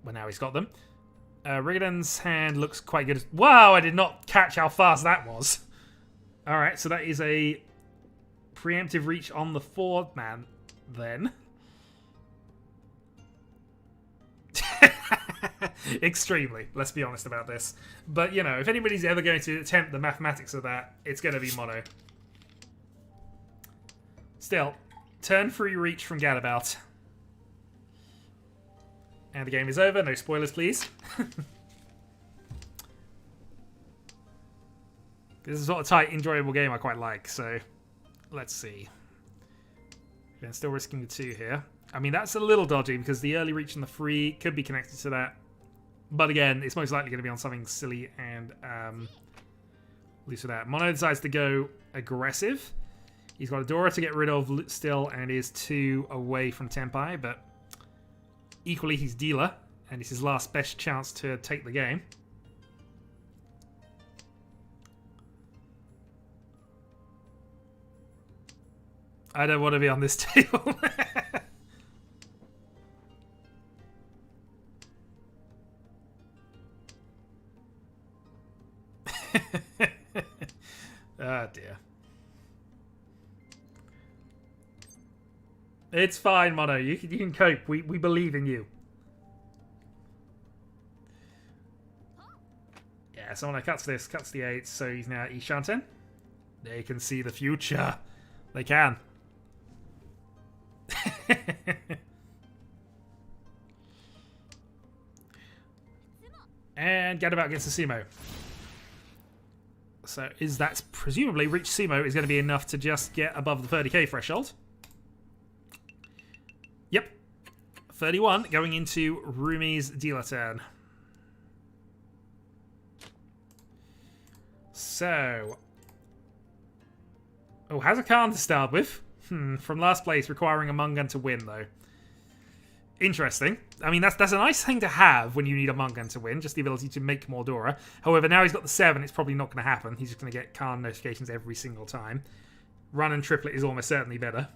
Well, now he's got them. Rigadan's hand looks quite good. Wow, I did not catch how fast that was. Alright, so that is a preemptive reach on the 4th man, then. Extremely, let's be honest about this. But, you know, if anybody's ever going to attempt the mathematics of that, it's going to be Mono. Still, turn 3 reach from Gadabout. And the game is over. No spoilers, please. This is sort of tight, enjoyable game I quite like, so let's see. Again, still risking the 2 here. I mean, that's a little dodgy because the early reach and the 3 could be connected to that. But again, it's most likely going to be on something silly and loose with that. Mono decides to go aggressive. He's got a Dora to get rid of still and is 2 away from Tenpai, but equally he's dealer and it's his last best chance to take the game. I don't want to be on this table. Oh dear. It's fine, Mono. You can cope. We believe in you. Yeah, so Mono cuts this, cuts the 8, so he's now Ishanten. They can see the future. They can. And Gadabout gets the Sumo. So that's presumably Riichi Sumo is going to be enough to just get above the 30k threshold. Yep. 31 going into Rumi's dealer turn. so... Oh, has a Khan to start with. From last place, requiring a Mungan to win, though. Interesting. I mean, that's a nice thing to have when you need a Mungan to win, just the ability to make more Dora. However, now he's got the 7, it's probably not going to happen. He's just going to get Khan notifications every single time. Run and triplet is almost certainly better.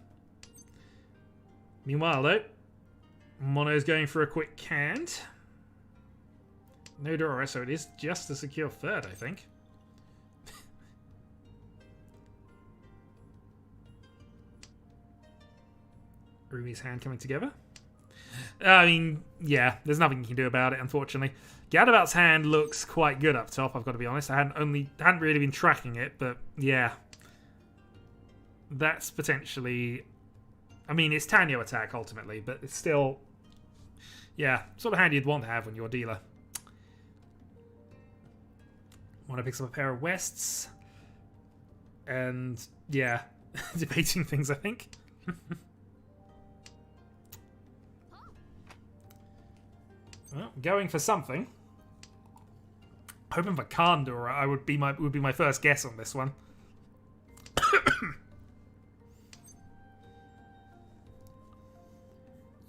Meanwhile, though, Mono's going for a quick canned. No Dora, so it is just a secure third, I think. Ruby's hand coming together. I mean, yeah, there's nothing you can do about it, unfortunately. Gadabout's hand looks quite good up top, I've got to be honest. I hadn't really been tracking it, but yeah. That's potentially... I mean, it's Tanyo attack, ultimately, but it's still... Yeah, sort of hand you'd want to have when you're a dealer. Mono picks up a pair of Wests. And, yeah, debating things, I think. Well, going for something. Hoping for Kandora would be my first guess on this one.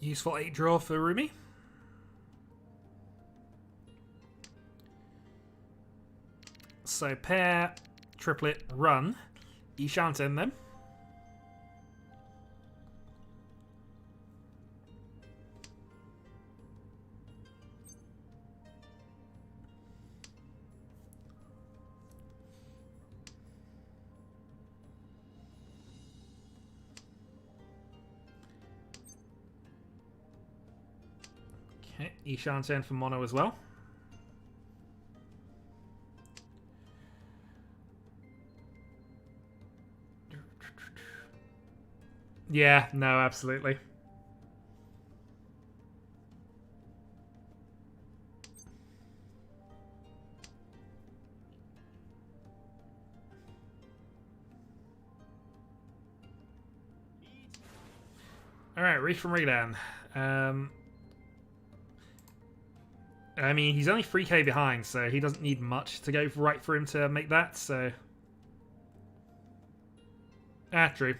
Useful 8 draw for Rumi. So pair, triplet, run. Ishanten them. Okay, Ishanten for Mono as well. Yeah, no, absolutely. Alright, Reach from Redan. I mean, he's only 3k behind, so he doesn't need much to go right for him to make that, so... Ah, true.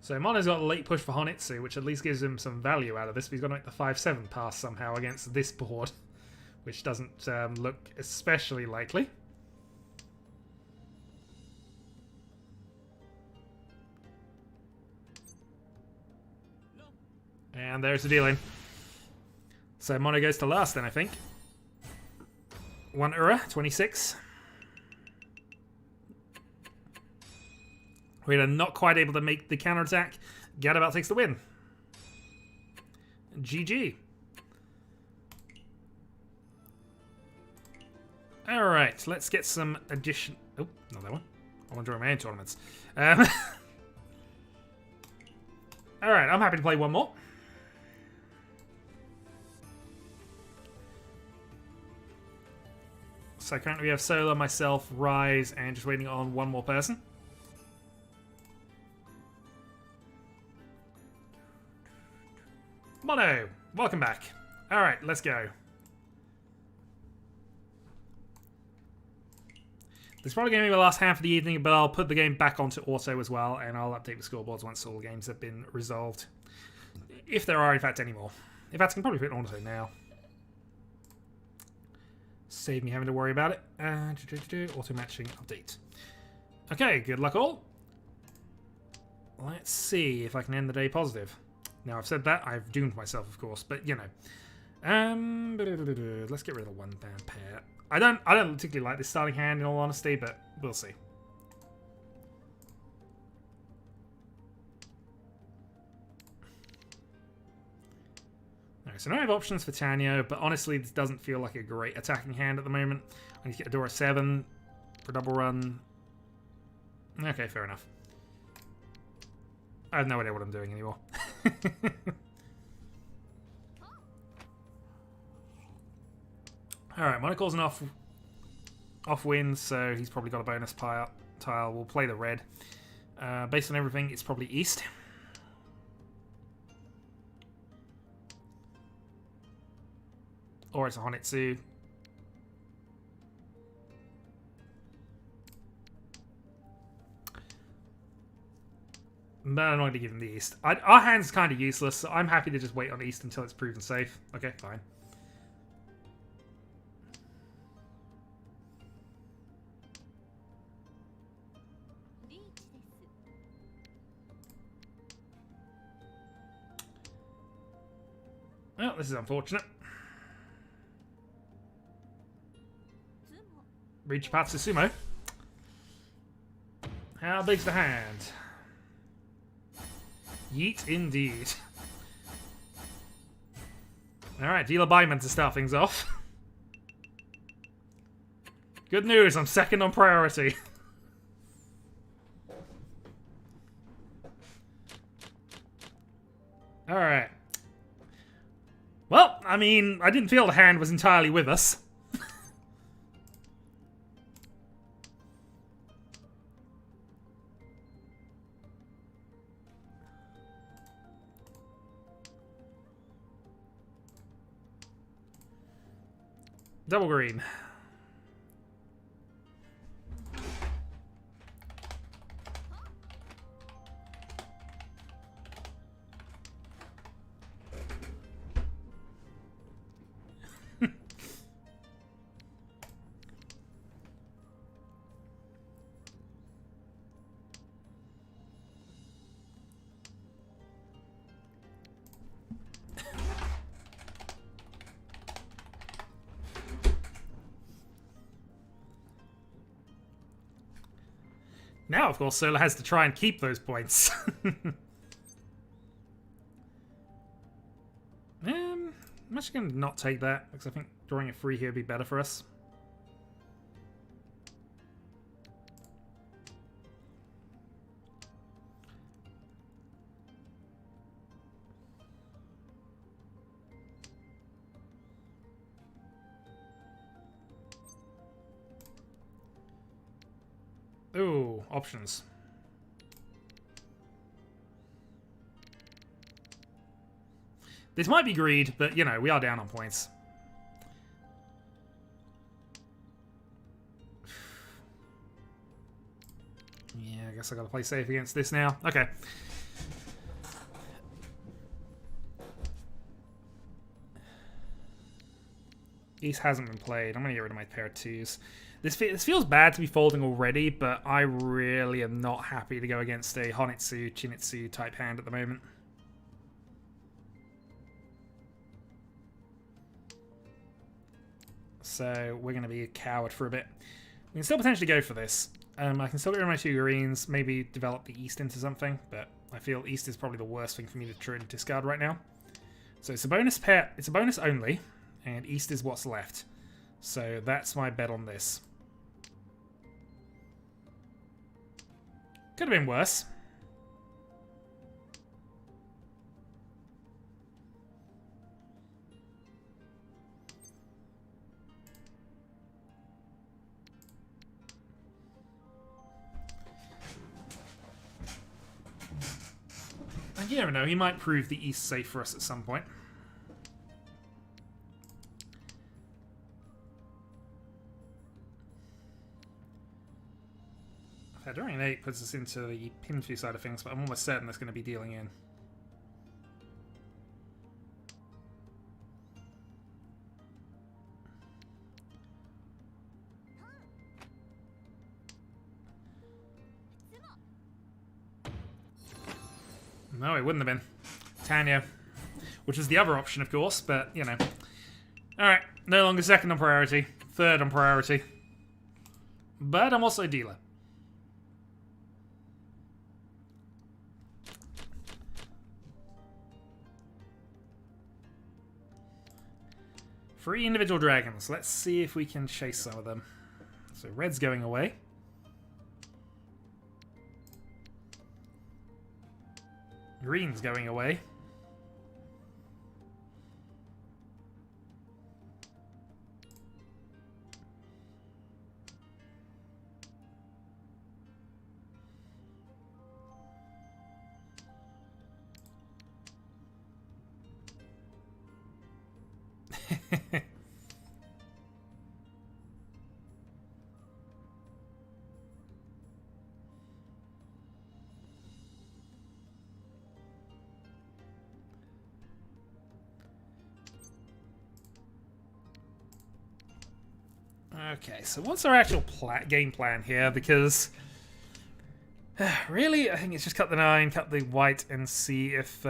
So Mono's got a late push for Honitsu, which at least gives him some value out of this, but he's got to make the 5-7 pass somehow against this board, which doesn't look especially likely. And there's the dealing. So Mono goes to last then, I think. 1 Ura, 26. We're not quite able to make the counterattack. Gadabout takes the win. GG. Alright, let's get some addition... Oh, not that one. I want to join my own tournaments. Alright, I'm happy to play one more. So currently we have Solar, myself, Rise, and just waiting on one more person. Mono, welcome back. Alright, let's go. This is probably going to be the last half of the evening, but I'll put the game back onto auto as well, and I'll update the scoreboards once all the games have been resolved. If there are, in fact, any more. In fact, I can probably put it on auto now. Save me having to worry about it. Auto-matching update. Okay, good luck all. Let's see if I can end the day positive. Now, I've said that, I've doomed myself, of course, but, you know. Let's get rid of the one-band pair. I don't particularly like this starting hand, in all honesty, but we'll see. Alright, so now I have options for Tanyo, but honestly, this doesn't feel like a great attacking hand at the moment. I need to get a Dora 7 for double run. Okay, fair enough. I have no idea what I'm doing anymore. Alright, Monocle's an off win, so he's probably got a bonus tile. We'll play the red. Based on everything, it's probably east. Or it's a Honitsu. But I'm not going to give him the East. Our hand's kind of useless, so I'm happy to just wait on East until it's proven safe. Okay, fine. Well, this is unfortunate. Riichi Sumo. How big's the hand? Yeet indeed. Alright, dealer Buyman to start things off. Good news, I'm second on priority. Alright. Well, I mean, I didn't feel the hand was entirely with us. Double green. Now, of course, Sola has to try and keep those points. I'm actually going to not take that, because I think drawing a free here would be better for us. Ooh, options. This might be greed, but, you know, we are down on points. Yeah, I guess I gotta play safe against this now. Okay. East hasn't been played. I'm gonna get rid of my pair of twos. This feels bad to be folding already, but I really am not happy to go against a Honitsu, Chinitsu type hand at the moment. So we're going to be a coward for a bit. We can still potentially go for this. I can still get rid of my two greens, maybe develop the East into something, but I feel East is probably the worst thing for me to try and discard right now. So it's a bonus pair. It's a bonus only, and East is what's left. So that's my bet on this. Could have been worse. And you never know, he might prove the East safe for us at some point. Drawing an 8 puts us into the pin few side of things, but I'm almost certain that's going to be dealing in. No, it wouldn't have been. Tanya. Which was the other option, of course, but, you know. Alright, no longer second on priority, third on priority. But I'm also a dealer. Three individual dragons. Let's see if we can chase some of them. So red's going away. Green's going away. Okay, so what's our actual game plan here? Because really, I think it's just cut the 9, cut the white, and see if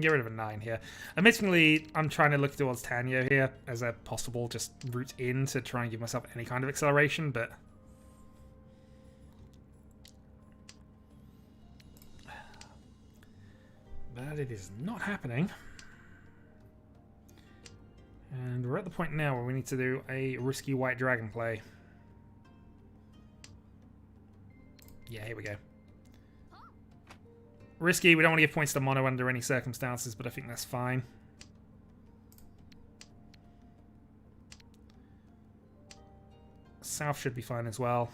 get rid of a 9 here. Admittedly, I'm trying to look towards Tanyo here as a possible just route in to try and give myself any kind of acceleration, but it is not happening. And we're at the point now where we need to do a risky white dragon play. Yeah, here we go. Risky, we don't want to give points to mono under any circumstances, but I think that's fine. South should be fine as well.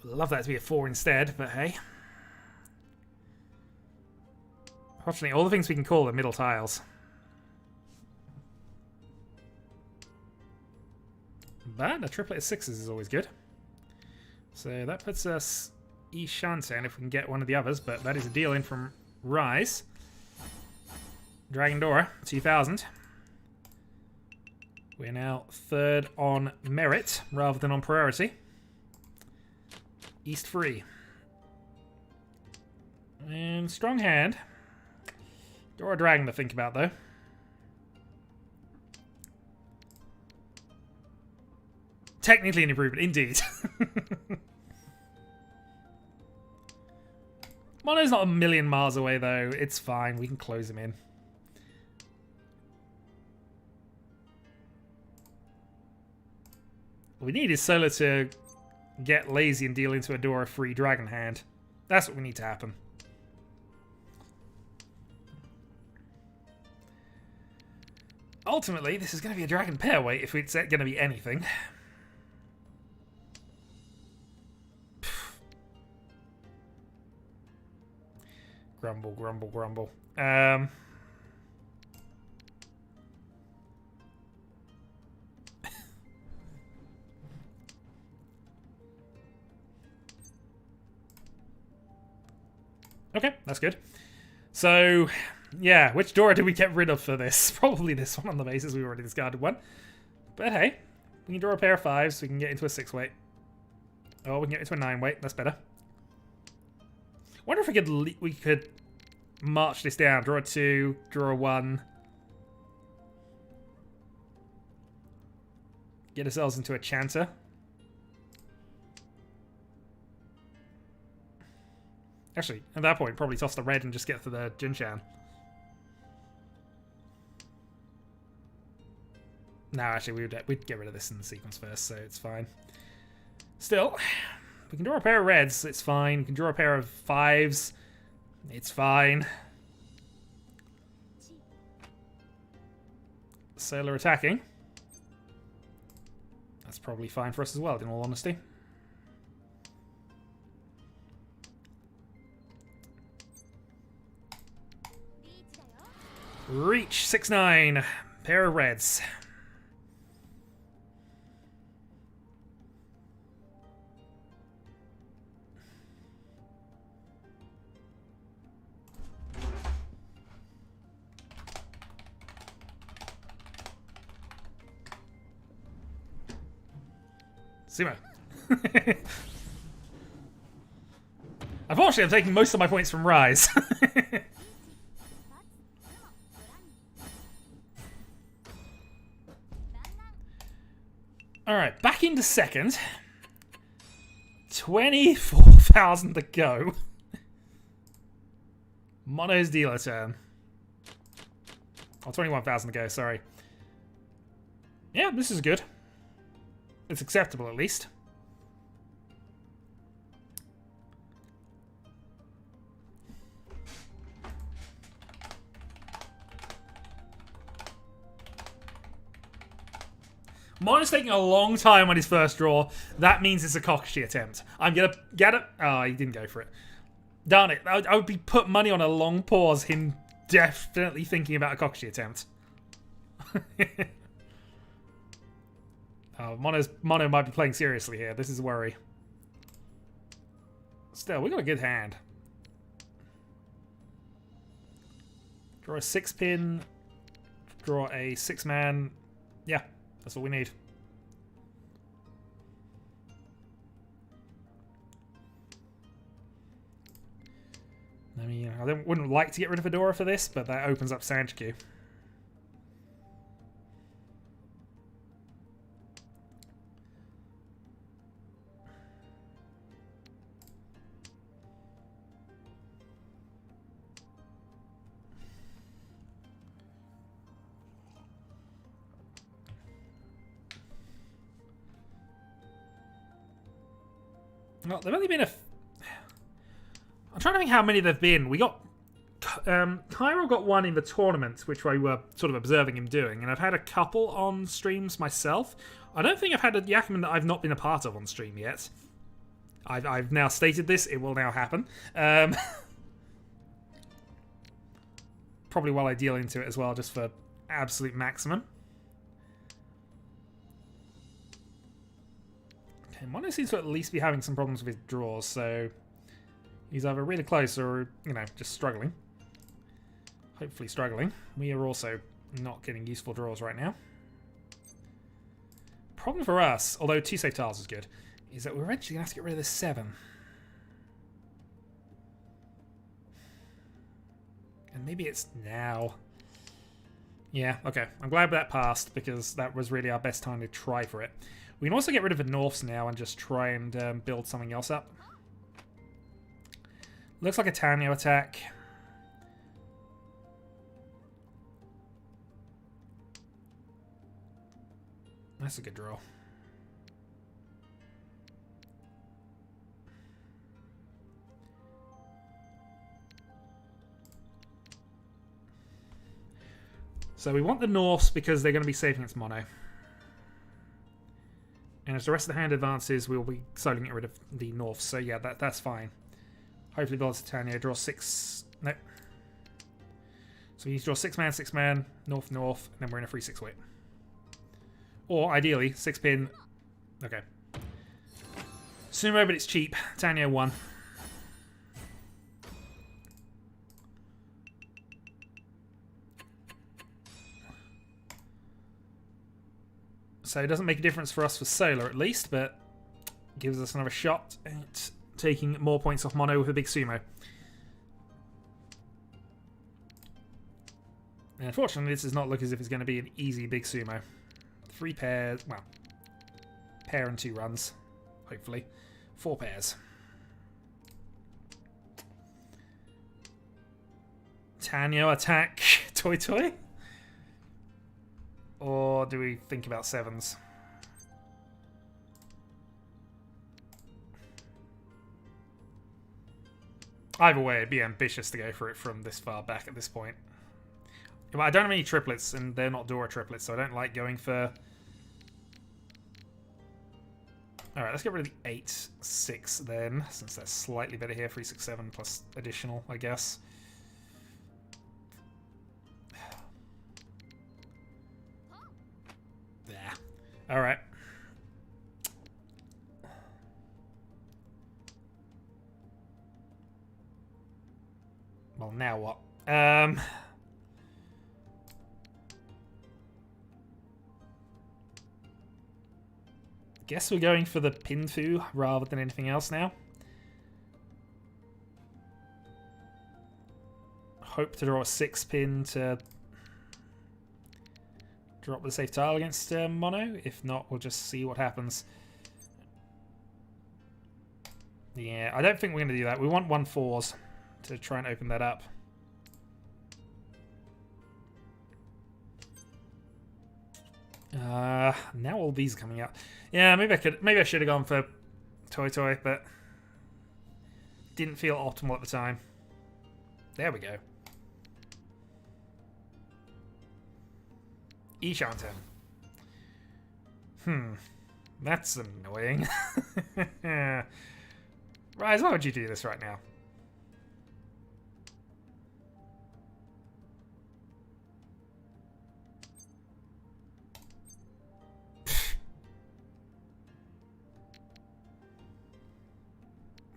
Love that to be a 4 instead, but hey. Fortunately, all the things we can call are middle tiles. But a triplet of 6s is always good. So that puts us Ishanten if we can get one of the others, but that is a deal in from Rise. Dragon Dora, 2000. We're now 3rd on merit rather than on priority. East free. And strong hand. Dora Dragon to think about, though. Technically an improvement, indeed. Mono's not a million miles away, though. It's fine. We can close him in. What we need is Solar to get lazy and deal into a Dora free dragon hand. That's what we need to happen. Ultimately, this is going to be a dragon pair weight if it's going to be anything. Grumble, grumble, grumble. Okay, that's good. So, yeah, which Dora did we get rid of for this? Probably this one on the basis we already discarded one. But hey, we can draw a pair of 5s, so we can get into a 6 weight. Oh, we can get into a 9 weight. That's better. Wonder if we could march this down. Draw a 2, draw a 1. Get ourselves into a Chanter. Actually, at that point, probably toss the red and just get to the Jinshan. No, actually, we'd get rid of this in the sequence first, so it's fine. Still, we can draw a pair of reds, it's fine. We can draw a pair of 5s, it's fine. Solar attacking. That's probably fine for us as well, in all honesty. Reach 6-9, pair of reds. Sumo. Unfortunately, I'm taking most of my points from Rise. Alright, back into second. 24,000 to go. Mono's dealer turn. Oh, 21,000 to go, sorry. Yeah, this is good. It's acceptable, at least. Mono's taking a long time on his first draw. That means it's a Kokushi attempt. I'm gonna get it. Oh, he didn't go for it. Darn it. I would be put money on a long pause, him definitely thinking about a Kokushi attempt. Oh, Mono might be playing seriously here. This is a worry. Still, we got a good hand. Draw a 6-pin. Draw a 6-man. Yeah, that's all we need. I mean, I wouldn't like to get rid of Fedora for this, but that opens up Sanjiku. Well, there've only been a... I'm trying to think how many there've been. We got... Cairo got one in the tournament, which we were sort of observing him doing, and I've had a couple on streams myself. I don't think I've had a Yakuman that I've not been a part of on stream yet. I've now stated this. It will now happen. Probably while I deal into it as well, just for absolute maximum. Mono seems to at least be having some problems with his draws, so he's either really close or, you know, just struggling. Hopefully struggling. We are also not getting useful draws right now. Problem for us, although 2 safe tiles is good, is that we're eventually going to have to get rid of this 7. And maybe it's now. Yeah, okay. I'm glad that passed, because that was really our best time to try for it. We can also get rid of the Norths now and just try and build something else up. Looks like a Tanyo attack. That's a good draw. So we want the Norths because they're going to be safe against Mono. And as the rest of the hand advances, we'll be slowly getting rid of the Norths. So yeah, that's fine. Hopefully build Titania, draw 6... Nope. So we need to draw 6-man, 6-man, North, North, and then we're in a 3-6 wait. Or, ideally, 6-pin... Okay. Sumo, but it's cheap. Tanya 1. So it doesn't make a difference for us for Solar, at least, but gives us another shot at taking more points off Mono with a big Sumo. And unfortunately, this does not look as if it's going to be an easy big Sumo. 3 pairs, well, pair and 2 runs, hopefully. 4 pairs. Tanyo attack Toy Toy? Or do we think about 7s? Either way, it'd be ambitious to go for it from this far back at this point. I don't have any triplets, and they're not Dora triplets, so I don't like going for... Alright, let's get rid of the 8-6 then, since that's slightly better here. 3-6-7 plus additional, I guess. There. Alright. Well, now what? Guess we're going for the Pinfu rather than anything else now. Hope to draw a 6-pin to drop the safe tile against Mono. If not, we'll just see what happens. Yeah, I don't think we're going to do that. We want 1-4s to try and open that up. Now all these are coming out. Yeah, maybe I should have gone for Toy, but didn't feel optimal at the time. There we go. Enchanted. That's annoying. Rise, why would you do this right now?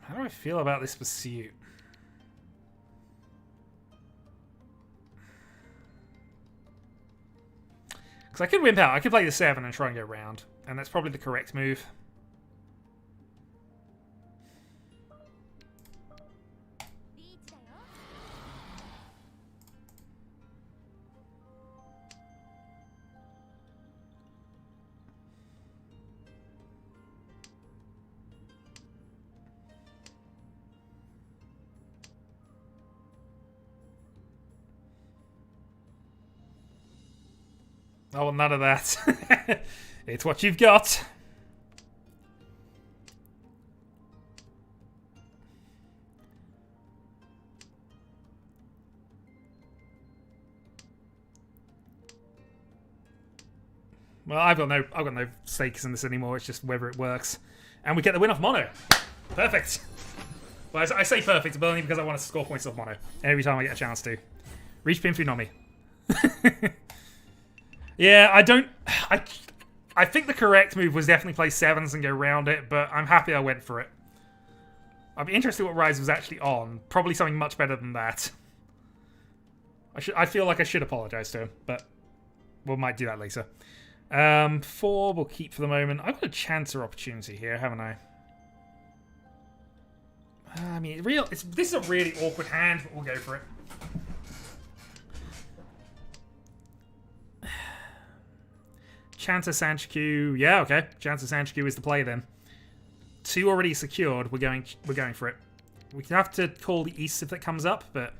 How do I feel about this pursuit? Because I could wimp out. I could play the 7 and try and go round. And that's probably the correct move. Oh, well, none of that. It's what you've got. Well, I've got no stakes in this anymore. It's just whether it works, and we get the win off mono. Perfect. Well, I say perfect, but only because I want to score points off mono every time I get a chance to. Reach pin Funomi. Yeah, I think the correct move was definitely play 7s and go round it, but I'm happy I went for it. I'd be interested what Rise was actually on. Probably something much better than that. I feel like I should apologise to him, but we might do that later. 4 we'll keep for the moment. I've got a chancer opportunity here, haven't I? I mean, this is a really awkward hand, but we'll go for it. Chancer Sanchiku. Yeah, okay. Chancer Sanchiku is the play then. 2 already secured. We're going for it. We can have to call the East if that comes up, but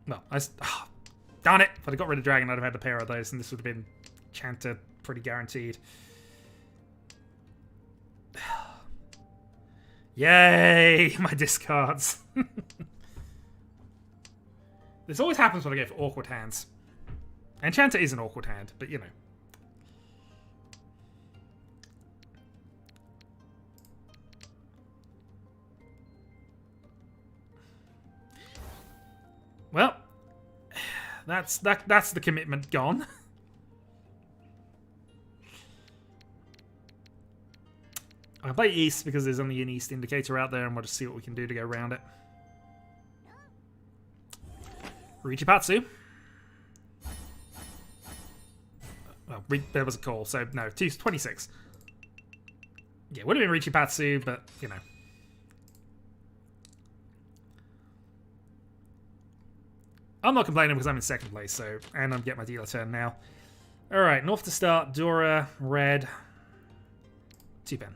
well, darn it! If I'd have got rid of Dragon, I'd have had a pair of those, and this would have been Chanter pretty guaranteed. Yay! My discards. This always happens when I go for awkward hands. And Chanter is an awkward hand, but you know. Well, that's the commitment gone. I'll play East because there's only an East indicator out there, and we'll just see what we can do to go around it. Riichi Patsu. Well, there was a call, so no, 26. Yeah, would have been Riichi Patsu, but you know. I'm not complaining because I'm in second place, so and I'm getting my dealer turn now. Alright, north to start, Dora, red, 2-pen.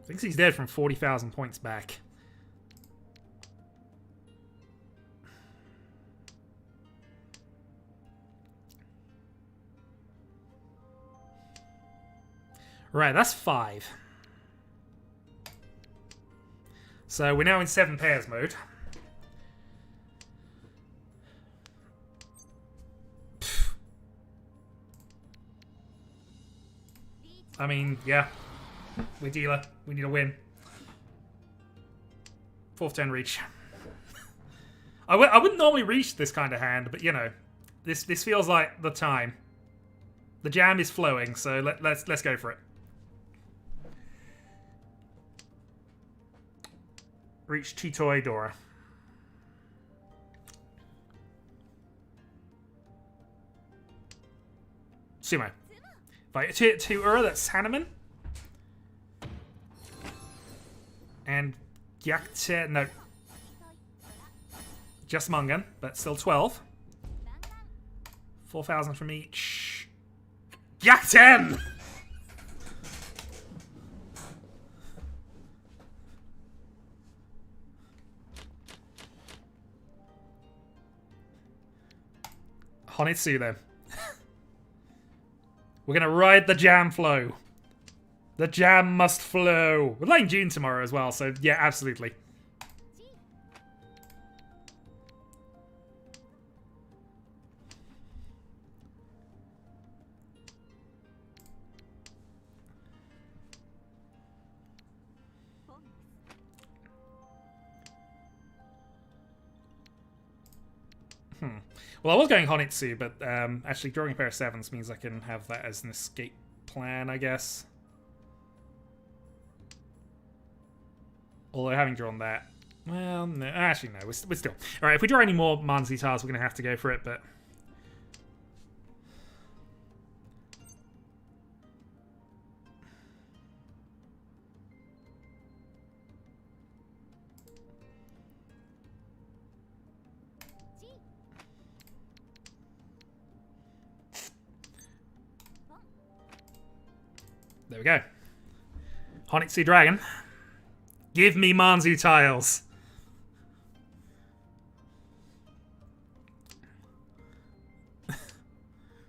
Thinks he's dead from 40,000 points back. Right, that's 5. So we're now in 7 pairs mode. I mean, yeah. We're dealer. We need a win. 4th turn reach. I wouldn't normally reach this kind of hand, but you know, this feels like the time. The jam is flowing, so let's go for it. Reach Chitoi Dora. Sumo. Right, to Ura, that's Hanuman. And Gyakte, no. Just Mungan, but still 12. 4,000 from each. Gyakten! Honitsu then. We're going to ride the jam flow. The jam must flow. We're playing June tomorrow as well, so yeah, absolutely. Well, I was going Honitsu, but actually drawing a pair of 7s means I can have that as an escape plan, I guess. Although having drawn that... Well, no, actually, no, we're still... Alright, if we draw any more Manzi tiles, we're going to have to go for it, but... There we go. Honitsu Dragon. Give me Manzu tiles.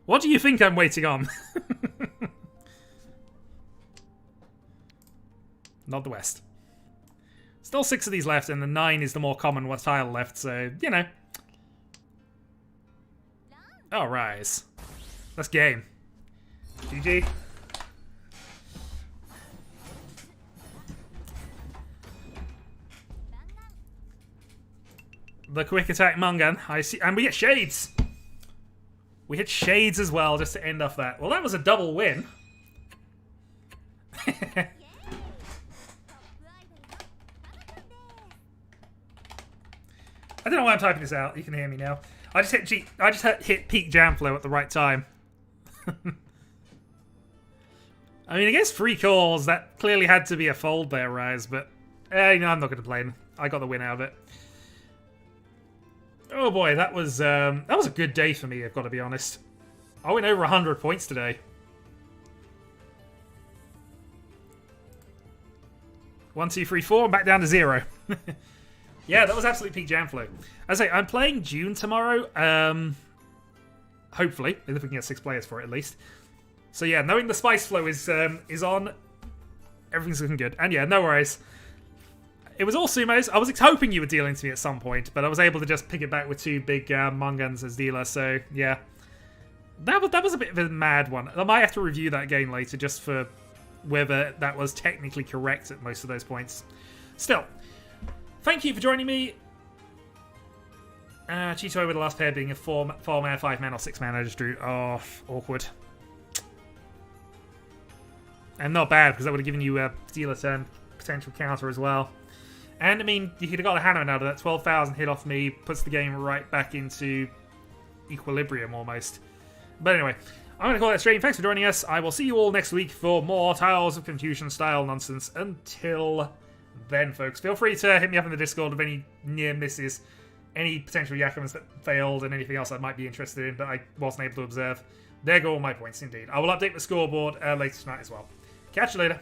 What do you think I'm waiting on? Not the West. Still 6 of these left, and the 9 is the more common tile left, so, you know. Oh, rise. That's game. GG. The quick attack Mangan. I see, and we get shades. We hit shades as well, just to end off that. Well, that was a double win. I don't know why I'm typing this out. You can hear me now. I just hit peak jam flow at the right time. I mean, against free calls, that clearly had to be a fold there, Rise. But you know, I'm not going to complain. I got the win out of it. Oh boy, that was a good day for me, I've got to be honest. I went over 100 points today. 1, 2, 3, 4, I'm back down to 0. Yeah, that was absolute peak jam flow. As I say, I'm playing June tomorrow. Hopefully, if we can get 6 players for it at least. So yeah, knowing the spice flow is on, everything's looking good. And yeah, no worries. It was all sumos. I was hoping you would deal into me at some point, but I was able to just pick it back with 2 big Mungans as dealer, so yeah. That was a bit of a mad one. I might have to review that game later just for whether that was technically correct at most of those points. Still, thank you for joining me. Cheeto with the last pair being a 4-man, 5-man, or 6-man I just drew. Oh, awkward. And not bad, because that would have given you a dealer turn potential counter as well. And, I mean, you could have got a Hanon out of that. 12,000 hit off me, puts the game right back into equilibrium, almost. But anyway, I'm going to call that stream. Thanks for joining us. I will see you all next week for more Tiles of Confusion-style nonsense. Until then, folks, feel free to hit me up in the Discord with any near misses, any potential Yakumans that failed, and anything else I might be interested in that I wasn't able to observe. There go all my points, indeed. I will update the scoreboard later tonight as well. Catch you later.